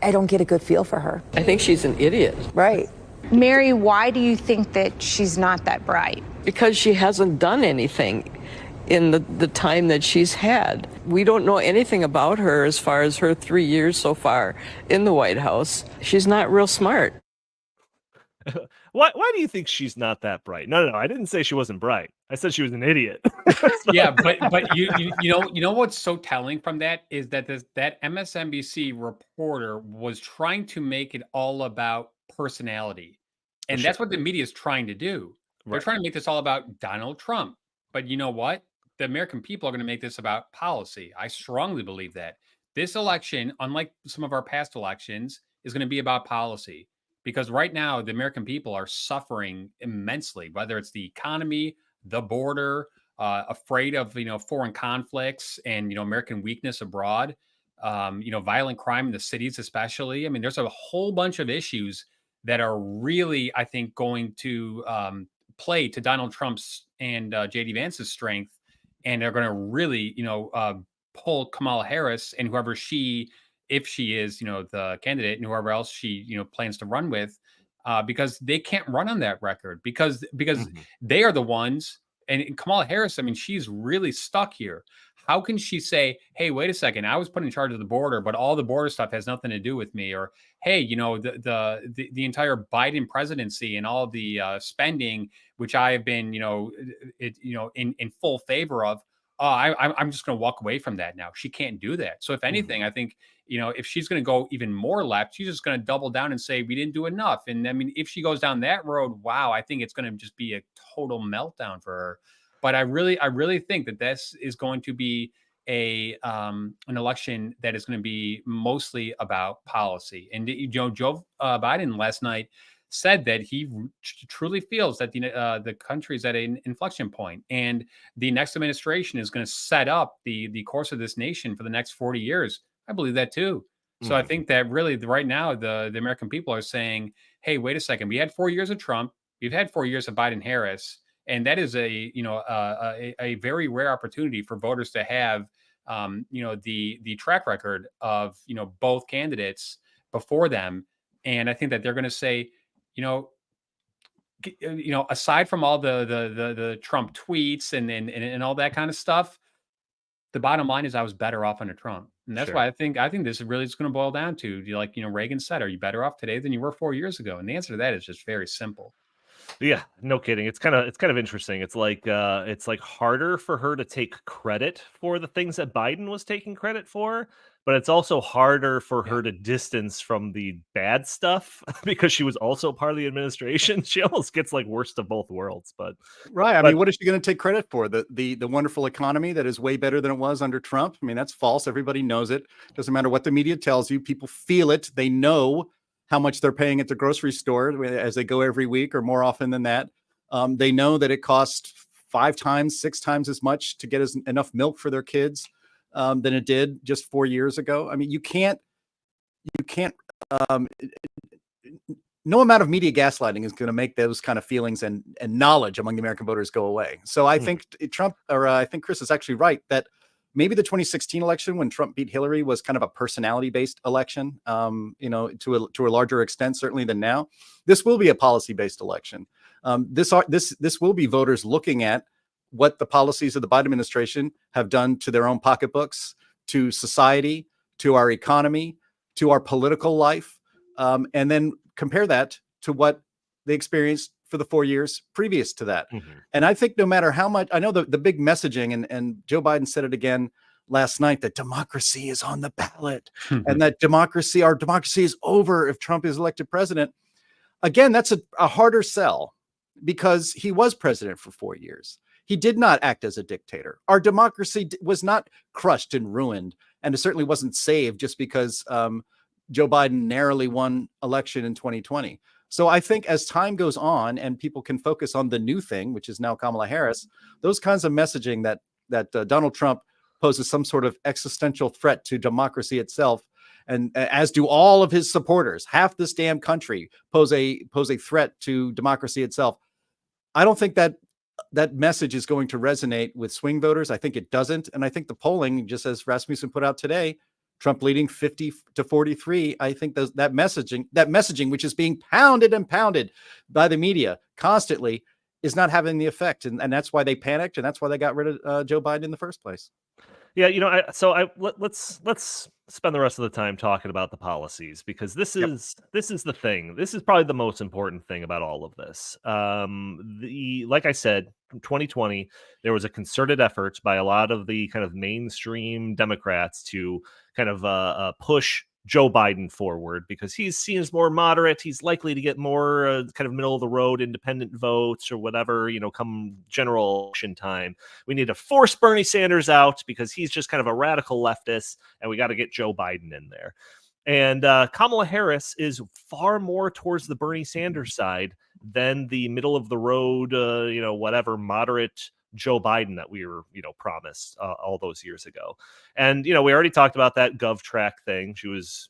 I don't get a good feel for her. I think she's an idiot. Right. Mary, why do you think that she's not that bright? Because she hasn't done anything in the time that she's had. We don't know anything about her as far as her 3 years so far in the White House. She's not real smart. Why do you think she's not that bright? No, I didn't say she wasn't bright. I said she was an idiot. Yeah, but you know what's so telling from that is that that MSNBC reporter was trying to make it all about personality. And that's what the media is trying to do. They're trying to make this all about Donald Trump. But you know what? The American people are going to make this about policy. I strongly believe that. this election, unlike some of our past elections, is going to be about policy. Because right now, the American people are suffering immensely, whether it's the economy, the border, afraid of, foreign conflicts and, American weakness abroad, violent crime in the cities, especially. I mean, there's a whole bunch of issues that are really, I think, going to play to Donald Trump's and JD Vance's strength. And they're going to really, pull Kamala Harris and whoever if she is, the candidate, and whoever else she, plans to run with, because they can't run on that record because they are the ones. And Kamala Harris, I mean, she's really stuck here. How can she say, hey, wait a second, I was put in charge of the border, but all the border stuff has nothing to do with me? Or, hey, the entire Biden presidency and all the spending, which I have been, in full favor of, I'm just going to walk away from that now. She can't do that. So if anything, I think, if she's going to go even more left, she's just going to double down and say, we didn't do enough. And I mean, if she goes down that road, wow, I think it's going to just be a total meltdown for her. But I really think that this is going to be an election that is going to be mostly about policy. And, Joe Biden last night said that he truly feels that the country is at an inflection point, and the next administration is going to set up the course of this nation for the next 40 years. I believe that too. So I think that really right now the American people are saying, hey, wait a second, we had 4 years of Trump, we've had 4 years of Biden Harris, and that is a very rare opportunity for voters to have the track record of both candidates before them. And I think that they're going to say, aside from all the Trump tweets and all that kind of stuff, the bottom line is I was better off under Trump. And that's why I think this is really just going to boil down to, Reagan said, are you better off today than you were 4 years ago? And the answer to that is just very simple. Yeah, no kidding. It's kind of interesting. It's like harder for her to take credit for the things that Biden was taking credit for, but it's also harder for her to distance from the bad stuff because she was also part of the administration. She almost gets like worst of both worlds. But right, I mean, what is she going to take credit for? The wonderful economy that is way better than it was under Trump. I mean, that's false. Everybody knows it. Doesn't matter what the media tells you. People feel it. They know how much they're paying at the grocery store as they go every week or more often than that. They know that it costs 5 times, 6 times as much to get enough milk for their kids than it did just 4 years ago. I mean, you can't, no amount of media gaslighting is going to make those kind of feelings and knowledge among the American voters go away. So I think I think Chris is actually right that maybe the 2016 election when Trump beat Hillary was kind of a personality-based election, to a larger extent, certainly than now. This will be a policy-based election. This will be voters looking at what the policies of the Biden administration have done to their own pocketbooks, to society, to our economy, to our political life, and then compare that to what they experienced for the 4 years previous to that. And I think no matter how much, I know the big messaging, and Joe Biden said it again last night, that democracy is on the ballot and that our democracy is over if Trump is elected president. Again, that's a harder sell because he was president for 4 years. He did not act as a dictator. Our democracy was not crushed and ruined, and it certainly wasn't saved just because Joe Biden narrowly won election in 2020. So I think as time goes on and people can focus on the new thing, which is now Kamala Harris, those kinds of messaging that Donald Trump poses some sort of existential threat to democracy itself, and as do all of his supporters, half this damn country pose a threat to democracy itself. I don't think that message is going to resonate with swing voters. I think it doesn't. And I think the polling, just as Rasmussen put out today, Trump leading 50-43. I think that messaging, which is being pounded and pounded by the media constantly, is not having the effect. And that's why they panicked. And that's why they got rid of Joe Biden in the first place. Yeah, let's spend the rest of the time talking about the policies, because this is the thing. This is probably the most important thing about all of this. Like I said, 2020, there was a concerted effort by a lot of the kind of mainstream Democrats to kind of push Joe Biden forward because he's seen as more moderate. He's likely to get more kind of middle of the road independent votes or whatever, come general election time. We need to force Bernie Sanders out because he's just kind of a radical leftist, and we got to get Joe Biden in there. And Kamala Harris is far more towards the Bernie Sanders side than the middle of the road, whatever moderate Joe Biden that we were, promised all those years ago. And, we already talked about that GovTrack thing. She was,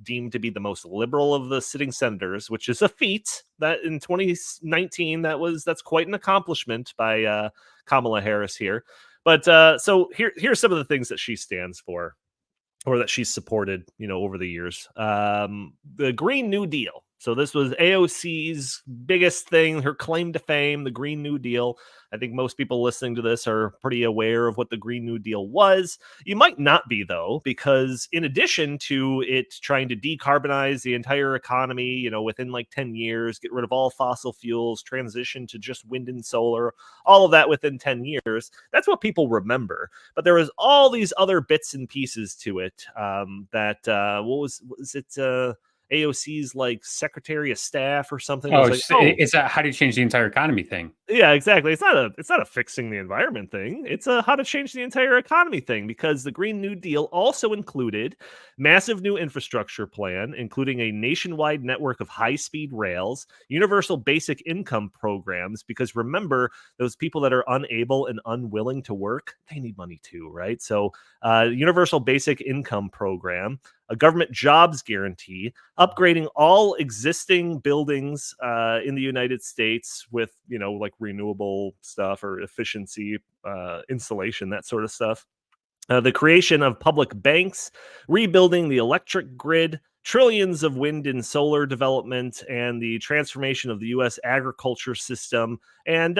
deemed to be the most liberal of the sitting senators, which is a feat that in 2019, that's quite an accomplishment by Kamala Harris here. But so here's some of the things that she stands for, or that she's supported, over the years. The Green New Deal. So this was AOC's biggest thing, her claim to fame, the Green New Deal. I think most people listening to this are pretty aware of what the Green New Deal was. You might not be, though, because in addition to it trying to decarbonize the entire economy, within like 10 years, get rid of all fossil fuels, transition to just wind and solar, all of that within 10 years, that's what people remember. But there was all these other bits and pieces to it what was it? AOC's like Secretary of Staff or something. It's a how do you change the entire economy thing. Yeah, exactly. It's not a fixing the environment thing. It's a how to change the entire economy thing, because the Green New Deal also included massive new infrastructure plan, including a nationwide network of high-speed rails, universal basic income programs, because remember, those people that are unable and unwilling to work, they need money too, right? So universal basic income program, a government jobs guarantee, upgrading all existing buildings in the United States with, like renewable stuff or efficiency, insulation, that sort of stuff. The creation of public banks, rebuilding the electric grid, trillions of wind and solar development, and the transformation of the U.S. agriculture system. And,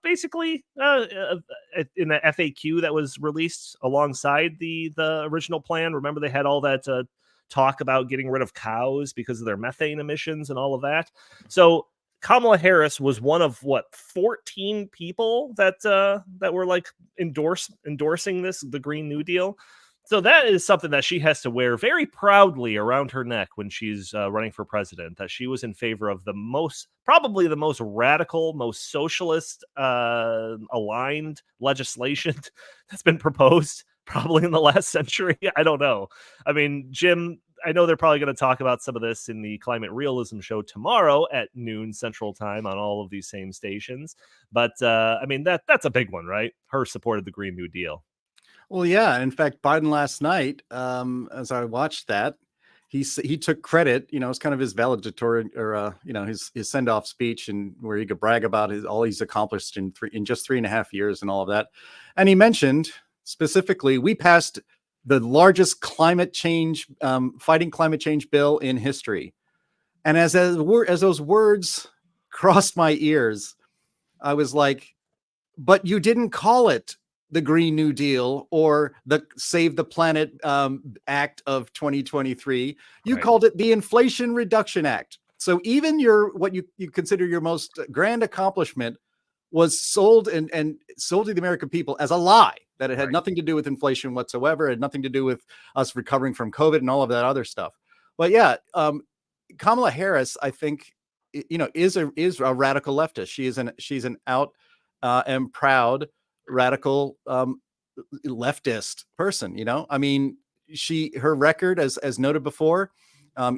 basically in the FAQ that was released alongside the original plan, remember they had all that talk about getting rid of cows because of their methane emissions and all of that. So Kamala Harris was one of 14 people that were like endorsing the Green New Deal. So that is something that she has to wear very proudly around her neck when she's running for president, that she was in favor of probably the most radical, most socialist aligned legislation that's been proposed probably in the last century. I don't know. I mean, Jim, I know they're probably going to talk about some of this in the Climate Realism show tomorrow at noon Central Time on all of these same stations. But that's a big one, right? Her support of the Green New Deal. Well, yeah. In fact, Biden last night, as I watched that, he took credit. It's kind of his valedictory or his send off speech, and where he could brag about all he's accomplished in just 3.5 years and all of that. And he mentioned specifically, we passed the largest climate change, fighting climate change bill in history. And as those words crossed my ears, I was like, but you didn't call it the Green New Deal or the Save the Planet Act of 2023. You Right. called it the Inflation Reduction Act. So even what you consider your most grand accomplishment was sold and sold to the American people as a lie, that it had Right. nothing to do with inflation whatsoever. It had nothing to do with us recovering from COVID and all of that other stuff. But yeah, Kamala Harris, I think, is a radical leftist. She's an out and proud radical leftist person. I mean, her record, as noted before,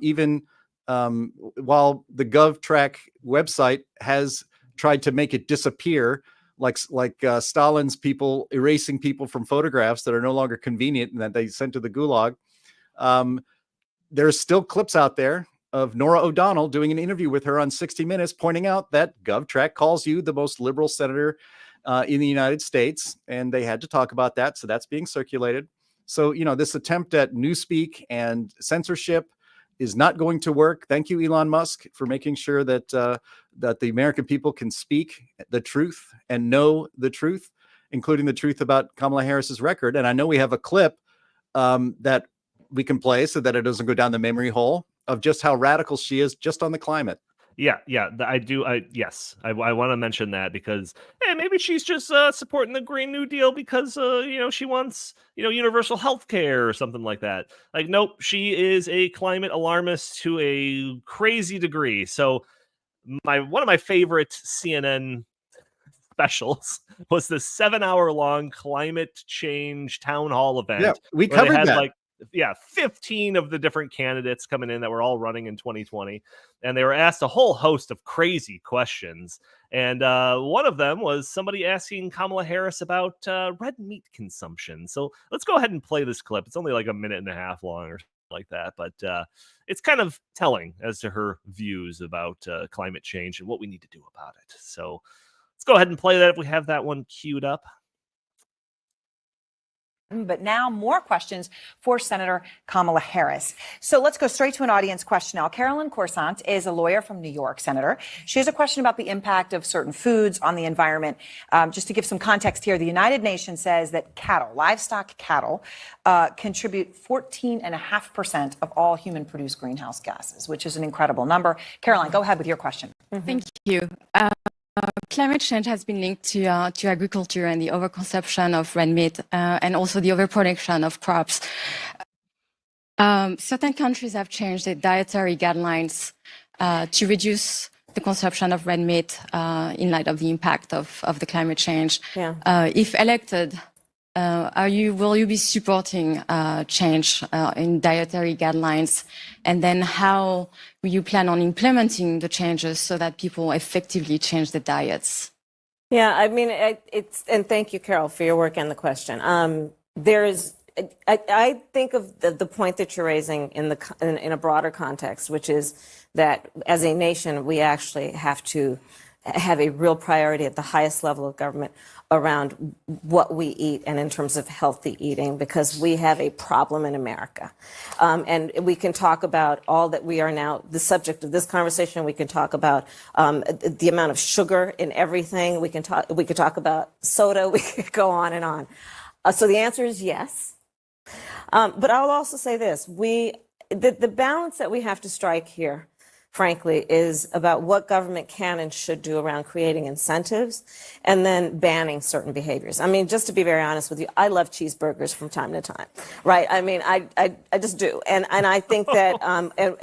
even while the GovTrack website has tried to make it disappear, like Stalin's people erasing people from photographs that are no longer convenient and that they sent to the gulag. There's still clips out there of Nora O'Donnell doing an interview with her on 60 Minutes, pointing out that GovTrack calls you the most liberal senator in the United States, and they had to talk about that. So that's being circulated. So, this attempt at newspeak and censorship is not going to work. Thank you, Elon Musk, for making sure that the American people can speak the truth and know the truth, including the truth about Kamala Harris's record. And I know we have a clip that we can play so that it doesn't go down the memory hole of just how radical she is just on the climate. I do. Yes, I want to mention that because maybe she's just supporting the Green New Deal because she wants universal health care or something like that. Like, nope, she is a climate alarmist to a crazy degree. So one of my favorite CNN specials was the 7-hour-long climate change town hall event. Yeah, we where they covered had that. 15 of the different candidates coming in that were all running in 2020, and they were asked a whole host of crazy questions. And one of them was somebody asking Kamala Harris about red meat consumption. So let's go ahead and play this clip. It's only like a minute and a half long or something like that, but it's kind of telling as to her views about climate change and what we need to do about it. So let's go ahead and play that if we have that one queued up. But now more questions for Senator Kamala Harris. So let's go straight to an audience question now. Carolyn Corson is a lawyer from New York, Senator. She has a question about the impact of certain foods on the environment. Just to give some context here, the United Nations says that livestock cattle, contribute 14.5% of all human-produced greenhouse gases, which is an incredible number. Caroline, go ahead with your question. Thank you. Climate change has been linked to agriculture and the overconsumption of red meat and also the overproduction of crops. Certain countries have changed their dietary guidelines to reduce the consumption of red meat in light of the impact of the climate change. Yeah. If elected, will you be supporting change in dietary guidelines? And then how will you plan on implementing the changes so that people effectively change their diets? Yeah, I mean, and thank you, Carol, for your work and the question. I think of the point that you're raising in a broader context, which is that as a nation, we actually have to have a real priority at the highest level of government around what we eat and in terms of healthy eating, because we have a problem in America. And we can talk about all that we are now, the subject of this conversation, we can talk about the amount of sugar in everything. We could talk about soda, we could go on and on. So the answer is yes. But I'll also say this, the balance that we have to strike here, frankly, is about what government can and should do around creating incentives and then banning certain behaviors. I mean, just to be very honest with you, I love cheeseburgers from time to time, right? I mean, I just do. And I think that,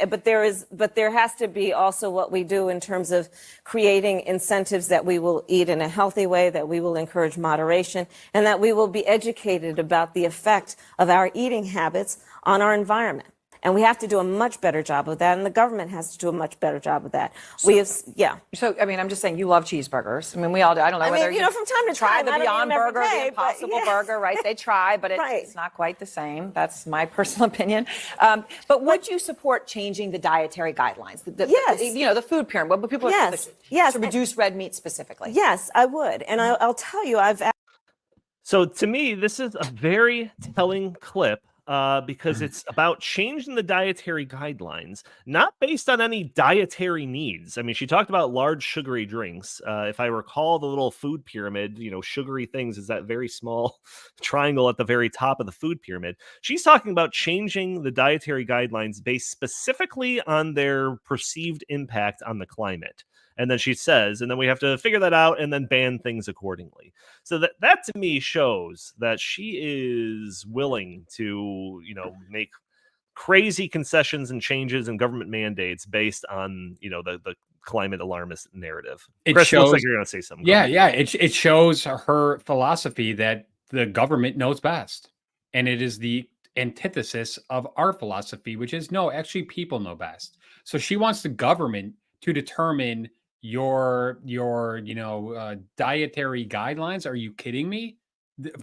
but there has to be also what we do in terms of creating incentives that we will eat in a healthy way, that we will encourage moderation, and that we will be educated about the effect of our eating habits on our environment. And we have to do a much better job of that, and the government has to do a much better job of that. So, I mean, I'm just saying, you love cheeseburgers. I mean, we all do. I don't know whether you know, from time to try time, the Beyond Burger, the Impossible Burger, right? They try, but it's not quite the same. That's my personal opinion. But would you support changing the dietary guidelines? Yes. The food pyramid, what people to reduce red meat specifically? Yes, I would. And I'll tell you, So to me, this is a very telling clip. Because it's about changing the dietary guidelines, not based on any dietary needs. I mean, she talked about large sugary drinks. If I recall the little food pyramid, sugary things is that very small triangle at the very top of the food pyramid. She's talking about changing the dietary guidelines based specifically on their perceived impact on the climate. And then she says, and then we have to figure that out and then ban things accordingly. So that to me shows that she is willing to, make crazy concessions and changes in government mandates based on, the climate alarmist narrative. Chris, looks like you're going to say something. Yeah. It shows her philosophy that the government knows best. And it is the antithesis of our philosophy, which is, no, actually people know best. So she wants the government to determine your dietary guidelines. Are you kidding me?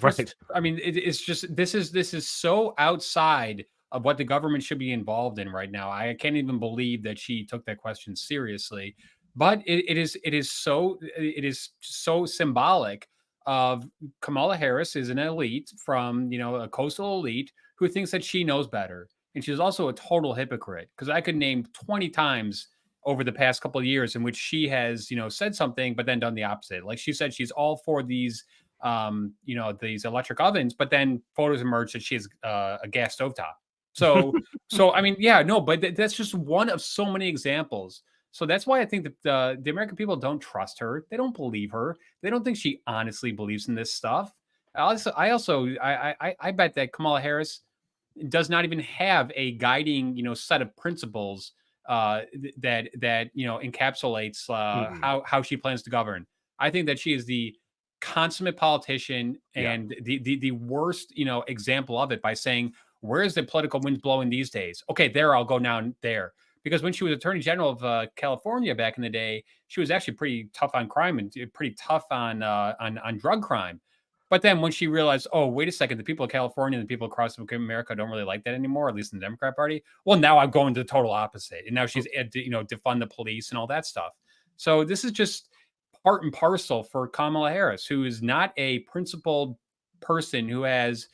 Right. I mean, it's just this is so outside of what the government should be involved in right now. I can't even believe that she took that question seriously. But it is so symbolic of Kamala Harris is an elite from a coastal elite who thinks that she knows better, and she's also a total hypocrite, because I could name 20 times over the past couple of years in which she has, said something, but then done the opposite. Like she said, she's all for these, these electric ovens, but then photos emerge that she has a gas stovetop. So I mean, but that's just one of so many examples. So that's why I think that the American people don't trust her. They don't believe her. They don't think she honestly believes in this stuff. I bet that Kamala Harris does not even have a guiding, set of principles that encapsulates how she plans to govern. I think that she is the consummate politician and the worst, example of it by saying, where is the political wind blowing these days? Okay, there, I'll go down there. Because when she was Attorney General of California back in the day, she was actually pretty tough on crime and pretty tough on drug crime. But then when she realized, oh, wait a second, the people of California and the people across America don't really like that anymore, at least in the Democrat Party. Well, now I'm going to the total opposite. And now she's, defund the police and all that stuff. So this is just part and parcel for Kamala Harris, who is not a principled person who has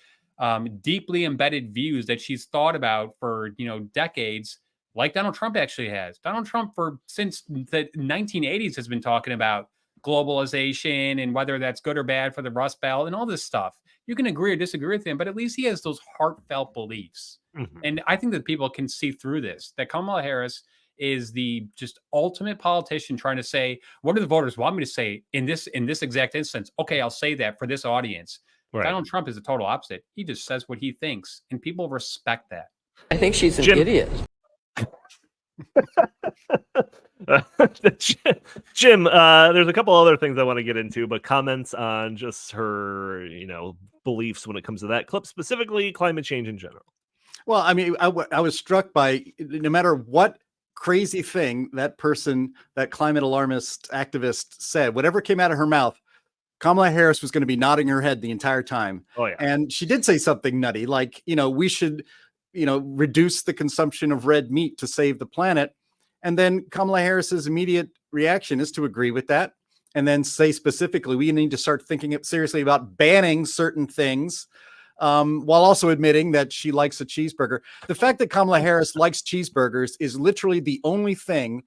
deeply embedded views that she's thought about for, decades, like Donald Trump actually has. Donald Trump, since the 1980s, has been talking about globalization and whether that's good or bad for the Rust Belt and all this stuff. You can agree or disagree with him, but at least he has those heartfelt beliefs. And I think that people can see through this, that Kamala Harris is the just ultimate politician trying to say, what do the voters want me to say in this exact instance? Okay, I'll say that for this audience. Right. Donald Trump is the total opposite. He just says what he thinks, and people respect that. I think she's an idiot. Jim, there's a couple other things I want to get into, but comments on just her, beliefs when it comes to that clip, specifically climate change in general. Well, I mean, I was struck by, no matter what crazy thing that person, that climate alarmist activist said, whatever came out of her mouth, Kamala Harris was going to be nodding her head the entire time. Oh, yeah. And she did say something nutty, like, we should, reduce the consumption of red meat to save the planet. And then Kamala Harris's immediate reaction is to agree with that. And then say specifically, we need to start thinking seriously about banning certain things, while also admitting that she likes a cheeseburger. The fact that Kamala Harris likes cheeseburgers is literally the only thing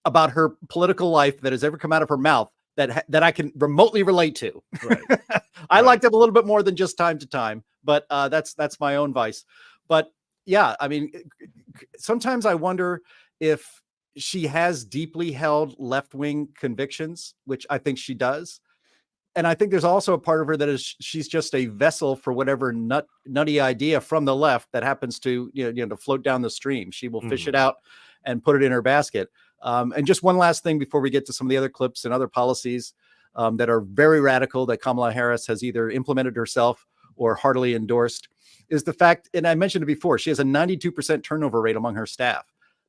about her political life that has ever come out of her mouth that I can remotely relate to. Right. I like them a little bit more than just time to time, but that's my own vice. But yeah, I mean, sometimes I wonder if she has deeply held left-wing convictions, which I think she does. And I think there's also a part of her that is she's just a vessel for whatever nutty idea from the left that happens to, to float down the stream. She will fish it out and put it in her basket. And just one last thing before we get to some of the other clips and other policies that are very radical that Kamala Harris has either implemented herself or heartily endorsed is the fact, and I mentioned it before, she has a 92% turnover rate among her staff.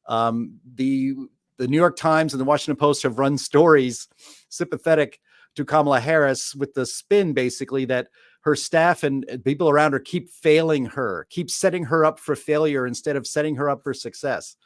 The New York Times and the Washington Post have run stories sympathetic to Kamala Harris with the spin, basically, that her staff and people around her keep failing her, keep setting her up for failure instead of setting her up for success.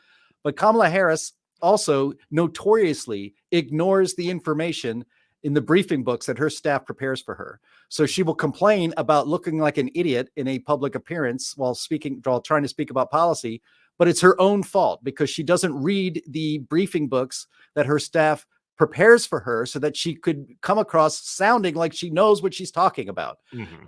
But Kamala Harris also notoriously ignores the information in the briefing books that her staff prepares for her. So she will complain about looking like an idiot in a public appearance while trying to speak about policy, but it's her own fault because she doesn't read the briefing books that her staff prepares for her so that she could come across sounding like she knows what she's talking about.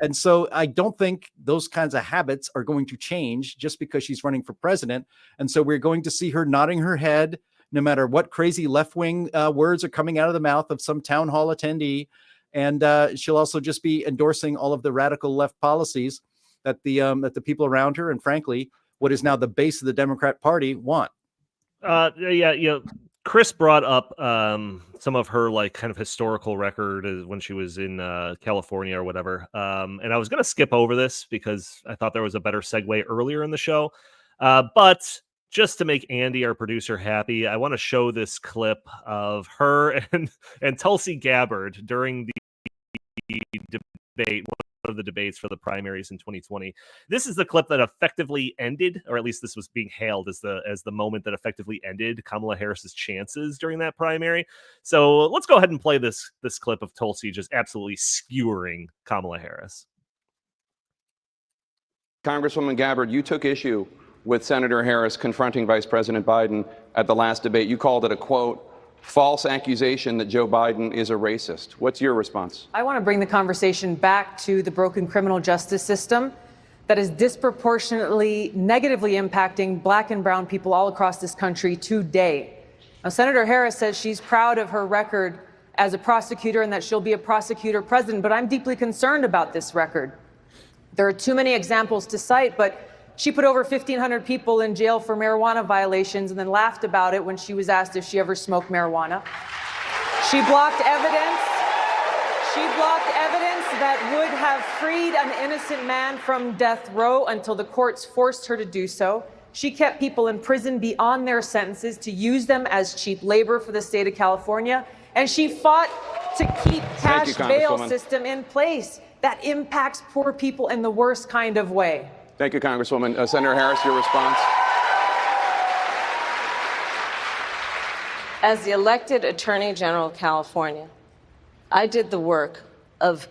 And so I don't think those kinds of habits are going to change just because she's running for president. And so we're going to see her nodding her head no matter what crazy left-wing words are coming out of the mouth of some town hall attendee. And she'll also just be endorsing all of the radical left policies that the people around her, and frankly, what is now the base of the Democrat Party, want. Chris brought up some of her kind of historical record when she was in California or whatever. And I was going to skip over this because I thought there was a better segue earlier in the show. But just to make Andy, our producer, happy, I want to show this clip of her and Tulsi Gabbard during the debate, one of the debates for the primaries in 2020. This is the clip that effectively ended, or at least this was being hailed as the moment that effectively ended Kamala Harris's chances during that primary. So let's go ahead and play this clip of Tulsi just absolutely skewering Kamala Harris. Congresswoman Gabbard, you took issue with Senator Harris confronting Vice President Biden at the last debate. You called it a, quote, false accusation that Joe Biden is a racist. What's your response? I want to bring the conversation back to the broken criminal justice system that is disproportionately negatively impacting Black and brown people all across this country today. Now, Senator Harris says she's proud of her record as a prosecutor and that she'll be a prosecutor president, but I'm deeply concerned about this record. There are too many examples to cite, but she put over 1,500 people in jail for marijuana violations and then laughed about it when she was asked if she ever smoked marijuana. She blocked evidence. She blocked evidence that would have freed an innocent man from death row until the courts forced her to do so. She kept people in prison beyond their sentences to use them as cheap labor for the state of California. And she fought to keep cash bail system in place that impacts poor people in the worst kind of way. Thank you, Congresswoman. Senator Harris, your response. As the elected Attorney General of California, I did the work of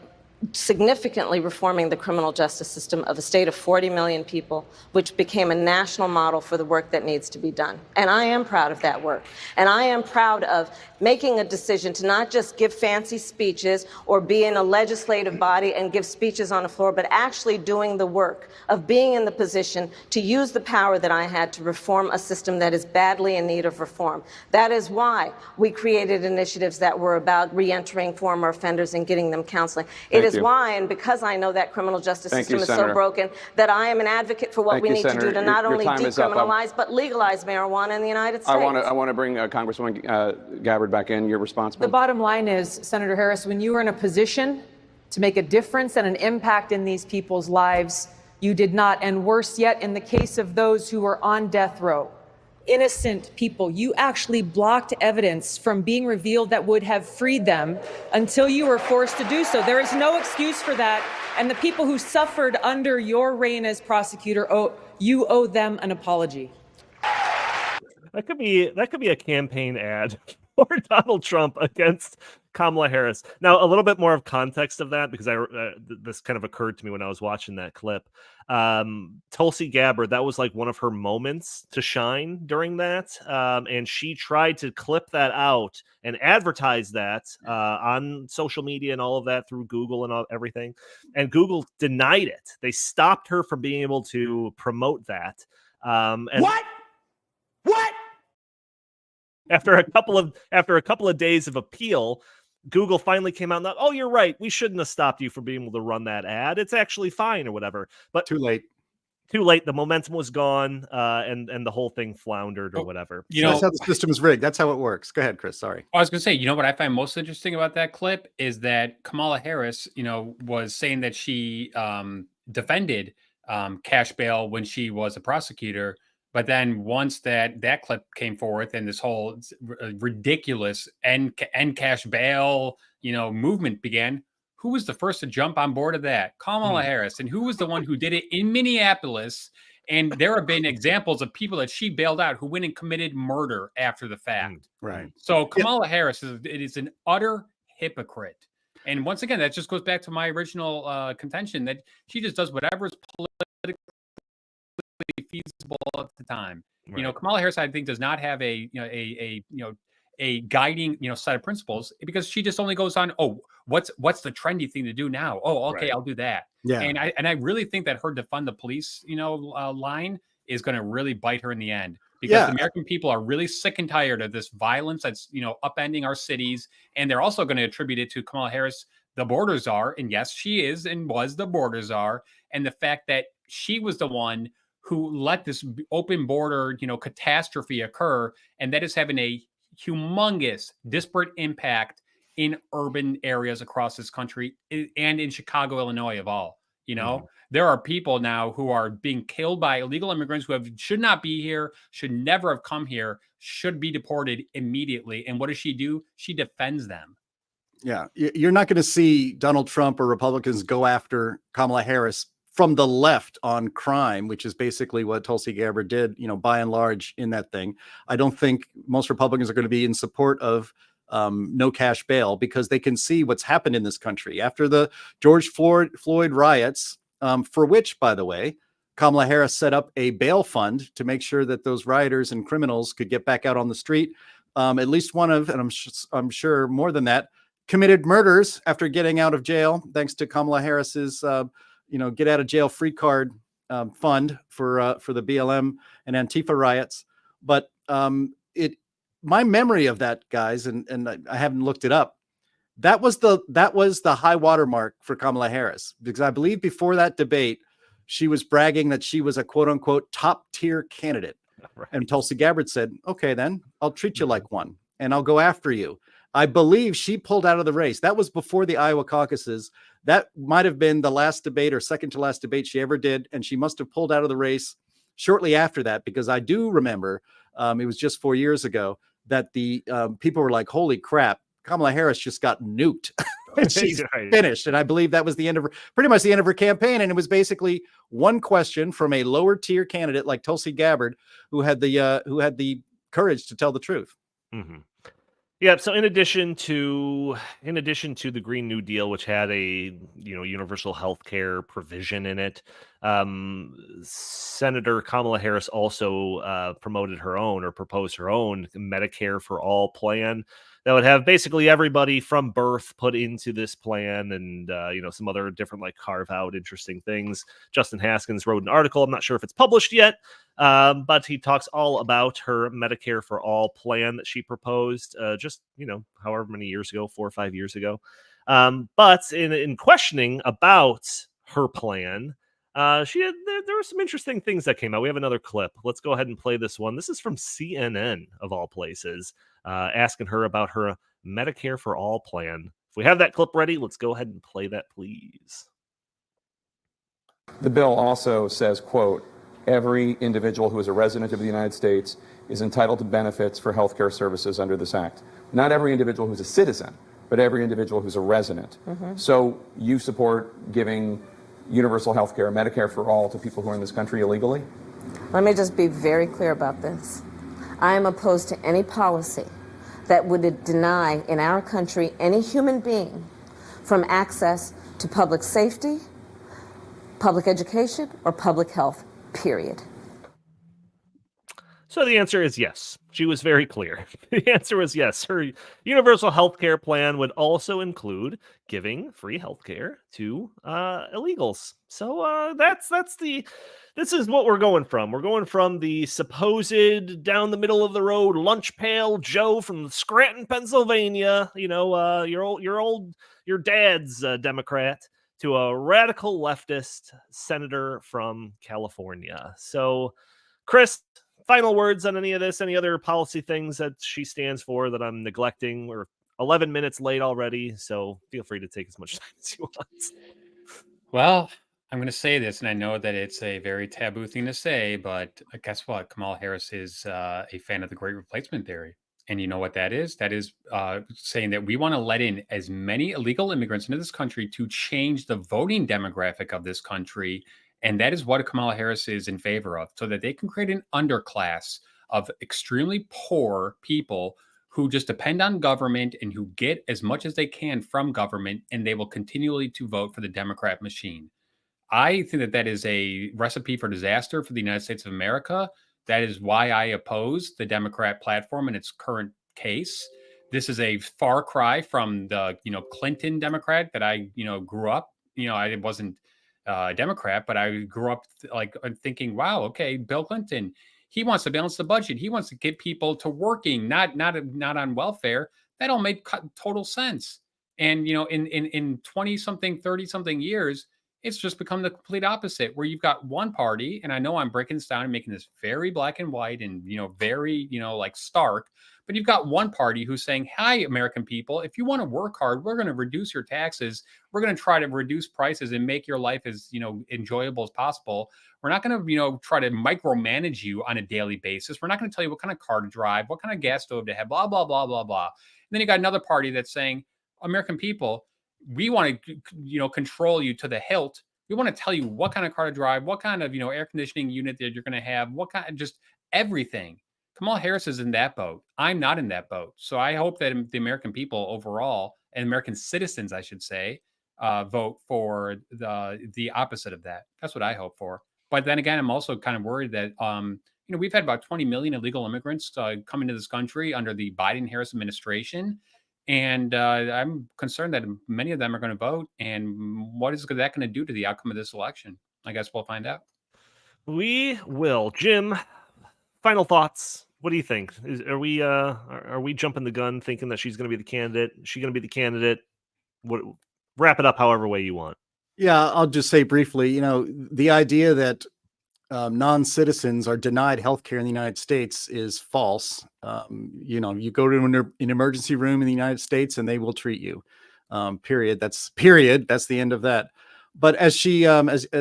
significantly reforming the criminal justice system of a state of 40 million people, which became a national model for the work that needs to be done. And I am proud of that work. And I am proud of making a decision to not just give fancy speeches or be in a legislative body and give speeches on the floor, but actually doing the work of being in the position to use the power that I had to reform a system that is badly in need of reform. That is why we created initiatives that were about reentering former offenders and getting them counseling. It is why, and because I know that criminal justice system is so broken, that I am an advocate for what we need to do to not only decriminalize, but legalize marijuana in the United States. I want to bring Congresswoman Gabbard back in. Your response, The bottom line is, Senator Harris, when you are in a position to make a difference and an impact in these people's lives, you did not. And worse yet, in the case of those who were on death row, innocent people, you actually blocked evidence from being revealed that would have freed them until you were forced to do so. There is no excuse for that. And the people who suffered under your reign as prosecutor, you owe them an apology. That could be a campaign ad for Donald Trump against Kamala Harris. Now, a little bit more of context of that, because this kind of occurred to me when I was watching that clip. Tulsi Gabbard, that was like one of her moments to shine during that. And she tried to clip that out and advertise that on social media and all of that through Google and everything. And Google denied it. They stopped her from being able to promote that. What? After a couple of days of appeal, Google finally came out and thought, oh, you're right. We shouldn't have stopped you from being able to run that ad. It's actually fine or whatever. But too late. The momentum was gone, and the whole thing floundered or whatever. That's how the system is rigged. That's how it works. Go ahead, Chris. Sorry. I was going to say, what I find most interesting about that clip is that Kamala Harris, was saying that she defended cash bail when she was a prosecutor. But then once that clip came forth and this whole ridiculous end cash bail, movement began, who was the first to jump on board of that? Kamala Harris. And who was the one who did it in Minneapolis? And there have been examples of people that she bailed out who went and committed murder after the fact. Right. So Kamala Harris is an utter hypocrite. And once again, that just goes back to my original contention that she just does whatever is politically feasible at the time. Right. Kamala Harris, I think, does not have a guiding set of principles, because she just only goes on, what's the trendy thing to do now? Oh, okay, right. I'll do that. Yeah. And I really think that her defund the police line is going to really bite her in the end, because the American people are really sick and tired of this violence that's upending our cities, and they're also going to attribute it to Kamala Harris, the border czar, and yes, she is and was the border czar, and the fact that she was the one who let this open border, catastrophe occur. And that is having a humongous disparate impact in urban areas across this country and in Chicago, Illinois, of all. There are people now who are being killed by illegal immigrants who should not be here, should never have come here, should be deported immediately. And what does she do? She defends them. Yeah. You're not going to see Donald Trump or Republicans go after Kamala Harris from the left on crime, which is basically what Tulsi Gabbard did, by and large in that thing. I don't think most Republicans are going to be in support of no cash bail, because they can see what's happened in this country after the George Floyd riots, for which, by the way, Kamala Harris set up a bail fund to make sure that those rioters and criminals could get back out on the street. At least one of, and I'm sure more than that, committed murders after getting out of jail, thanks to Kamala Harris's get out of jail free card fund for the BLM and Antifa riots. But my memory of that, guys, and I haven't looked it up. That was the high watermark for Kamala Harris, because I believe before that debate, she was bragging that she was a quote unquote top tier candidate. Right. And Tulsi Gabbard said, okay, then I'll treat you like one and I'll go after you. I believe she pulled out of the race. That was before the Iowa caucuses. That might have been the last debate or second to last debate she ever did. And she must have pulled out of the race shortly after that, because I do remember it was just 4 years ago that the people were like, holy crap, Kamala Harris just got nuked. And she's finished. And I believe that was the end of pretty much the end of her campaign. And it was basically one question from a lower tier candidate like Tulsi Gabbard, who had the courage to tell the truth. Mm-hmm. Yeah. So in addition to the Green New Deal, which had a universal health care provision in it, Senator Kamala Harris also promoted her own, or proposed her own, Medicare for All plan that would have basically everybody from birth put into this plan, and some other different like carve out interesting things. Justin Haskins wrote an article. I'm not sure if it's published yet, but he talks all about her Medicare for All plan that she proposed just however many years ago, 4 or 5 years ago. But in questioning about her plan, there were some interesting things that came out. We have another clip. Let's go ahead and play this one. This is from CNN of all places, asking her about her Medicare for All plan. If we have that clip ready, let's go ahead and play that, please. The bill also says, quote, every individual who is a resident of the United States is entitled to benefits for health care services under this act. Not every individual who's a citizen, but every individual who's a resident. Mm-hmm. So you support giving universal health care, Medicare for all, to people who are in this country illegally? Let me just be very clear about this. I am opposed to any policy that would deny in our country any human being from access to public safety, public education, or public health, period. So the answer is yes. She was very clear. The answer was yes. Her universal health care plan would also include giving free health care to illegals. So this is what we're going from. We're going from the supposed down the middle of the road lunch pail Joe from Scranton, Pennsylvania, your dad's Democrat, to a radical leftist senator from California. So, Chris, final words on any of this, any other policy things that she stands for that I'm neglecting? We're 11 minutes late already, so feel free to take as much time as you want. Well, I'm going to say this, and I know that it's a very taboo thing to say, but guess what? Kamala Harris is a fan of the Great Replacement Theory. And you know what that is? That is saying that we want to let in as many illegal immigrants into this country to change the voting demographic of this country. And that is what Kamala Harris is in favor of, so that they can create an underclass of extremely poor people who just depend on government and who get as much as they can from government, and they will continually to vote for the Democrat machine. I think that that is a recipe for disaster for the United States of America. That is why I oppose the Democrat platform in its current case. This is a far cry from the, Clinton Democrat that I, grew up. I wasn't a Democrat, but I grew up thinking, wow, okay, Bill Clinton, he wants to balance the budget. He wants to get people to working, not on welfare. That all made total sense. And, in 20 something, 30 something years, it's just become the complete opposite, where you've got one party, and I know I'm breaking this down and making this very black and white and, very, stark, but you've got one party who's saying, hi, American people, if you want to work hard, we're going to reduce your taxes. We're going to try to reduce prices and make your life as, enjoyable as possible. We're not going to, try to micromanage you on a daily basis. We're not going to tell you what kind of car to drive, what kind of gas stove to have, blah, blah, blah, blah, blah. And then you got another party that's saying, American people, we want to, control you to the hilt. We want to tell you what kind of car to drive, what kind of, air conditioning unit that you're going to have, what kind of just everything. Kamala Harris is in that boat. I'm not in that boat. So I hope that the American people overall, and American citizens, I should say, vote for the opposite of that. That's what I hope for. But then again, I'm also kind of worried that, we've had about 20 million illegal immigrants come into this country under the Biden-Harris administration. And I'm concerned that many of them are going to vote. And what is that going to do to the outcome of this election? I guess we'll find out. We will. Jim, final thoughts. What do you think? Are we jumping the gun thinking that she's going to be the candidate? Is she going to be the candidate? Wrap it up however way you want. Yeah, I'll just say briefly, the idea that non-citizens are denied healthcare in the United States is false. You go to an emergency room in the United States and they will treat you. Period. That's the end of that. But as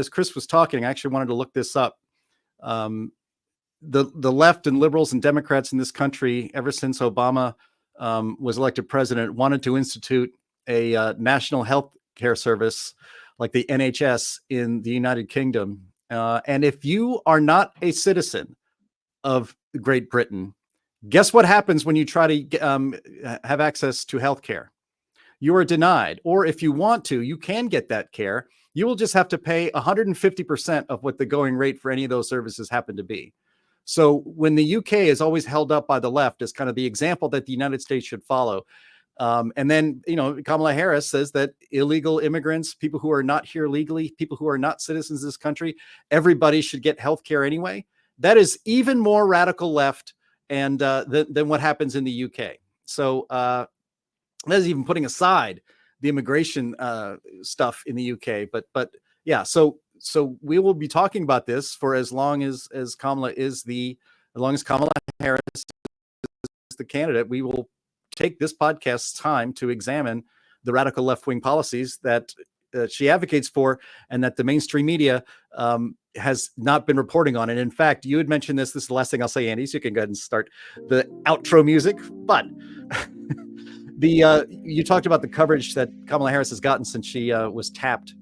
Chris was talking, I actually wanted to look this up. The left and liberals and Democrats in this country, ever since Obama was elected president, wanted to institute a national health care service like the NHS in the United Kingdom. And if you are not a citizen of Great Britain, guess what happens when you try to have access to health care? You are denied. Or if you want to, you can get that care. You will just have to pay 150% of what the going rate for any of those services happen to be. So when the UK is always held up by the left as kind of the example that the United States should follow, and then, Kamala Harris says that illegal immigrants, people who are not here legally, people who are not citizens of this country, everybody should get health care anyway. That is even more radical left and than what happens in the UK. So that is even putting aside the immigration stuff in the UK. But yeah, so we will be talking about this for as long as Kamala Harris is the candidate. We will take this podcast's time to examine the radical left-wing policies that she advocates for and that the mainstream media has not been reporting on. And in fact, you had mentioned this is the last thing I'll say, Andy, so you can go ahead and start the outro music. But you talked about the coverage that Kamala Harris has gotten since she was tapped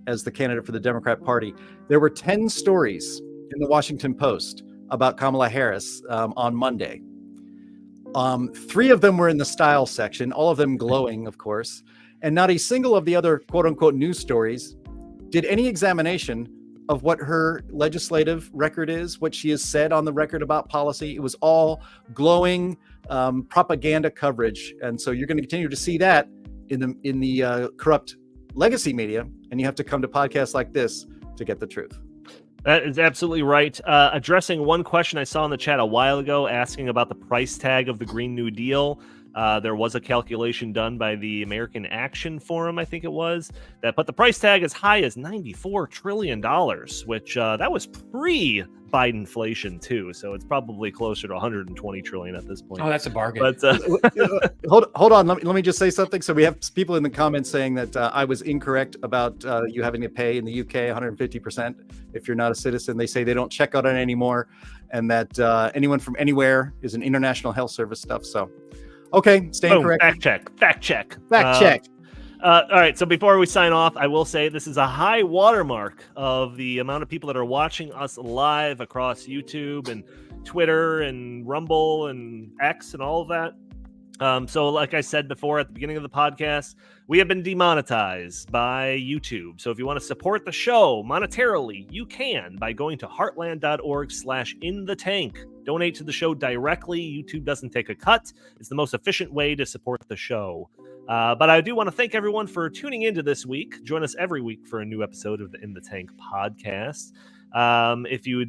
as the candidate for the Democrat Party. There were 10 stories in the Washington Post about Kamala Harris on Monday. 3 of them were in the style section, all of them glowing, of course. And not a single of the other quote unquote news stories did any examination of what her legislative record is, what she has said on the record about policy. It was all glowing propaganda coverage. And so you're going to continue to see that in the corrupt legacy media. And you have to come to podcasts like this to get the truth. That is absolutely right. Addressing one question I saw in the chat a while ago, asking about the price tag of the Green New Deal. There was a calculation done by the American Action Forum, I think it was, that put the price tag as high as $94 trillion, which that was pre-Bidenflation too. So it's probably closer to 120 trillion at this point. Oh, that's a bargain. But hold on. Let me just say something. So we have people in the comments saying that I was incorrect about you having to pay in the UK 150% if you're not a citizen. They say they don't check out on it anymore, and that anyone from anywhere is an international health service stuff. So. Okay, staying correct. Fact check. All right, so before we sign off, I will say this is a high watermark of the amount of people that are watching us live across YouTube and Twitter and Rumble and X and all of that. So like I said before at the beginning of the podcast, we have been demonetized by YouTube. So if you want to support the show monetarily, you can by going to heartland.org/inthetank. Donate to the show directly. YouTube doesn't take a cut. It's the most efficient way to support the show. But I do want to thank everyone for tuning into this week. Join us every week for a new episode of the In the Tank podcast. If you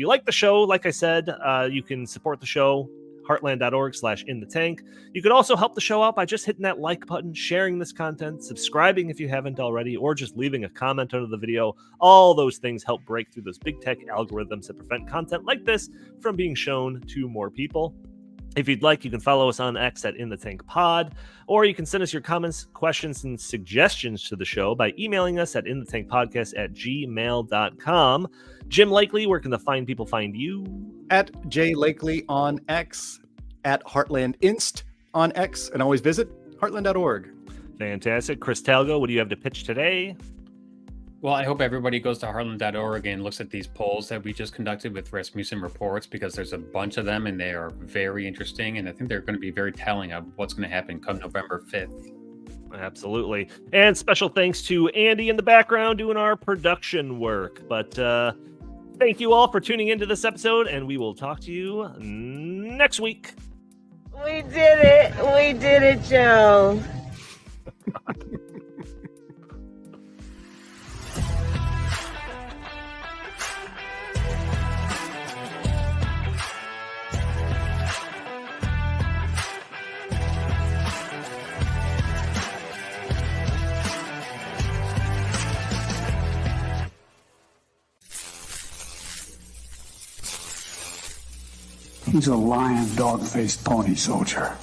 like the show, like I said, you can support the show. Heartland.org/inthetank. You can also help the show out by just hitting that like button, sharing this content, subscribing if you haven't already, or just leaving a comment under the video. All those things help break through those big tech algorithms that prevent content like this from being shown to more people. If you'd like, you can follow us on X at InTheTankPod, or you can send us your comments, questions, and suggestions to the show by emailing us at inthethankpodcast@gmail.com. Jim Lakely, where can the fine people find you? At J Lakely on X, at Heartland Inst on X, and always visit heartland.org. Fantastic. Chris Talgo, what do you have to pitch today? Well, I hope everybody goes to heartland.org and looks at these polls that we just conducted with Rasmussen Reports, because there's a bunch of them and they are very interesting. And I think they're going to be very telling of what's going to happen come November 5th. Absolutely. And special thanks to Andy in the background doing our production work. But thank you all for tuning into this episode, and we will talk to you next week. We did it. We did it, Joe. He's a lion, dog-faced pony soldier.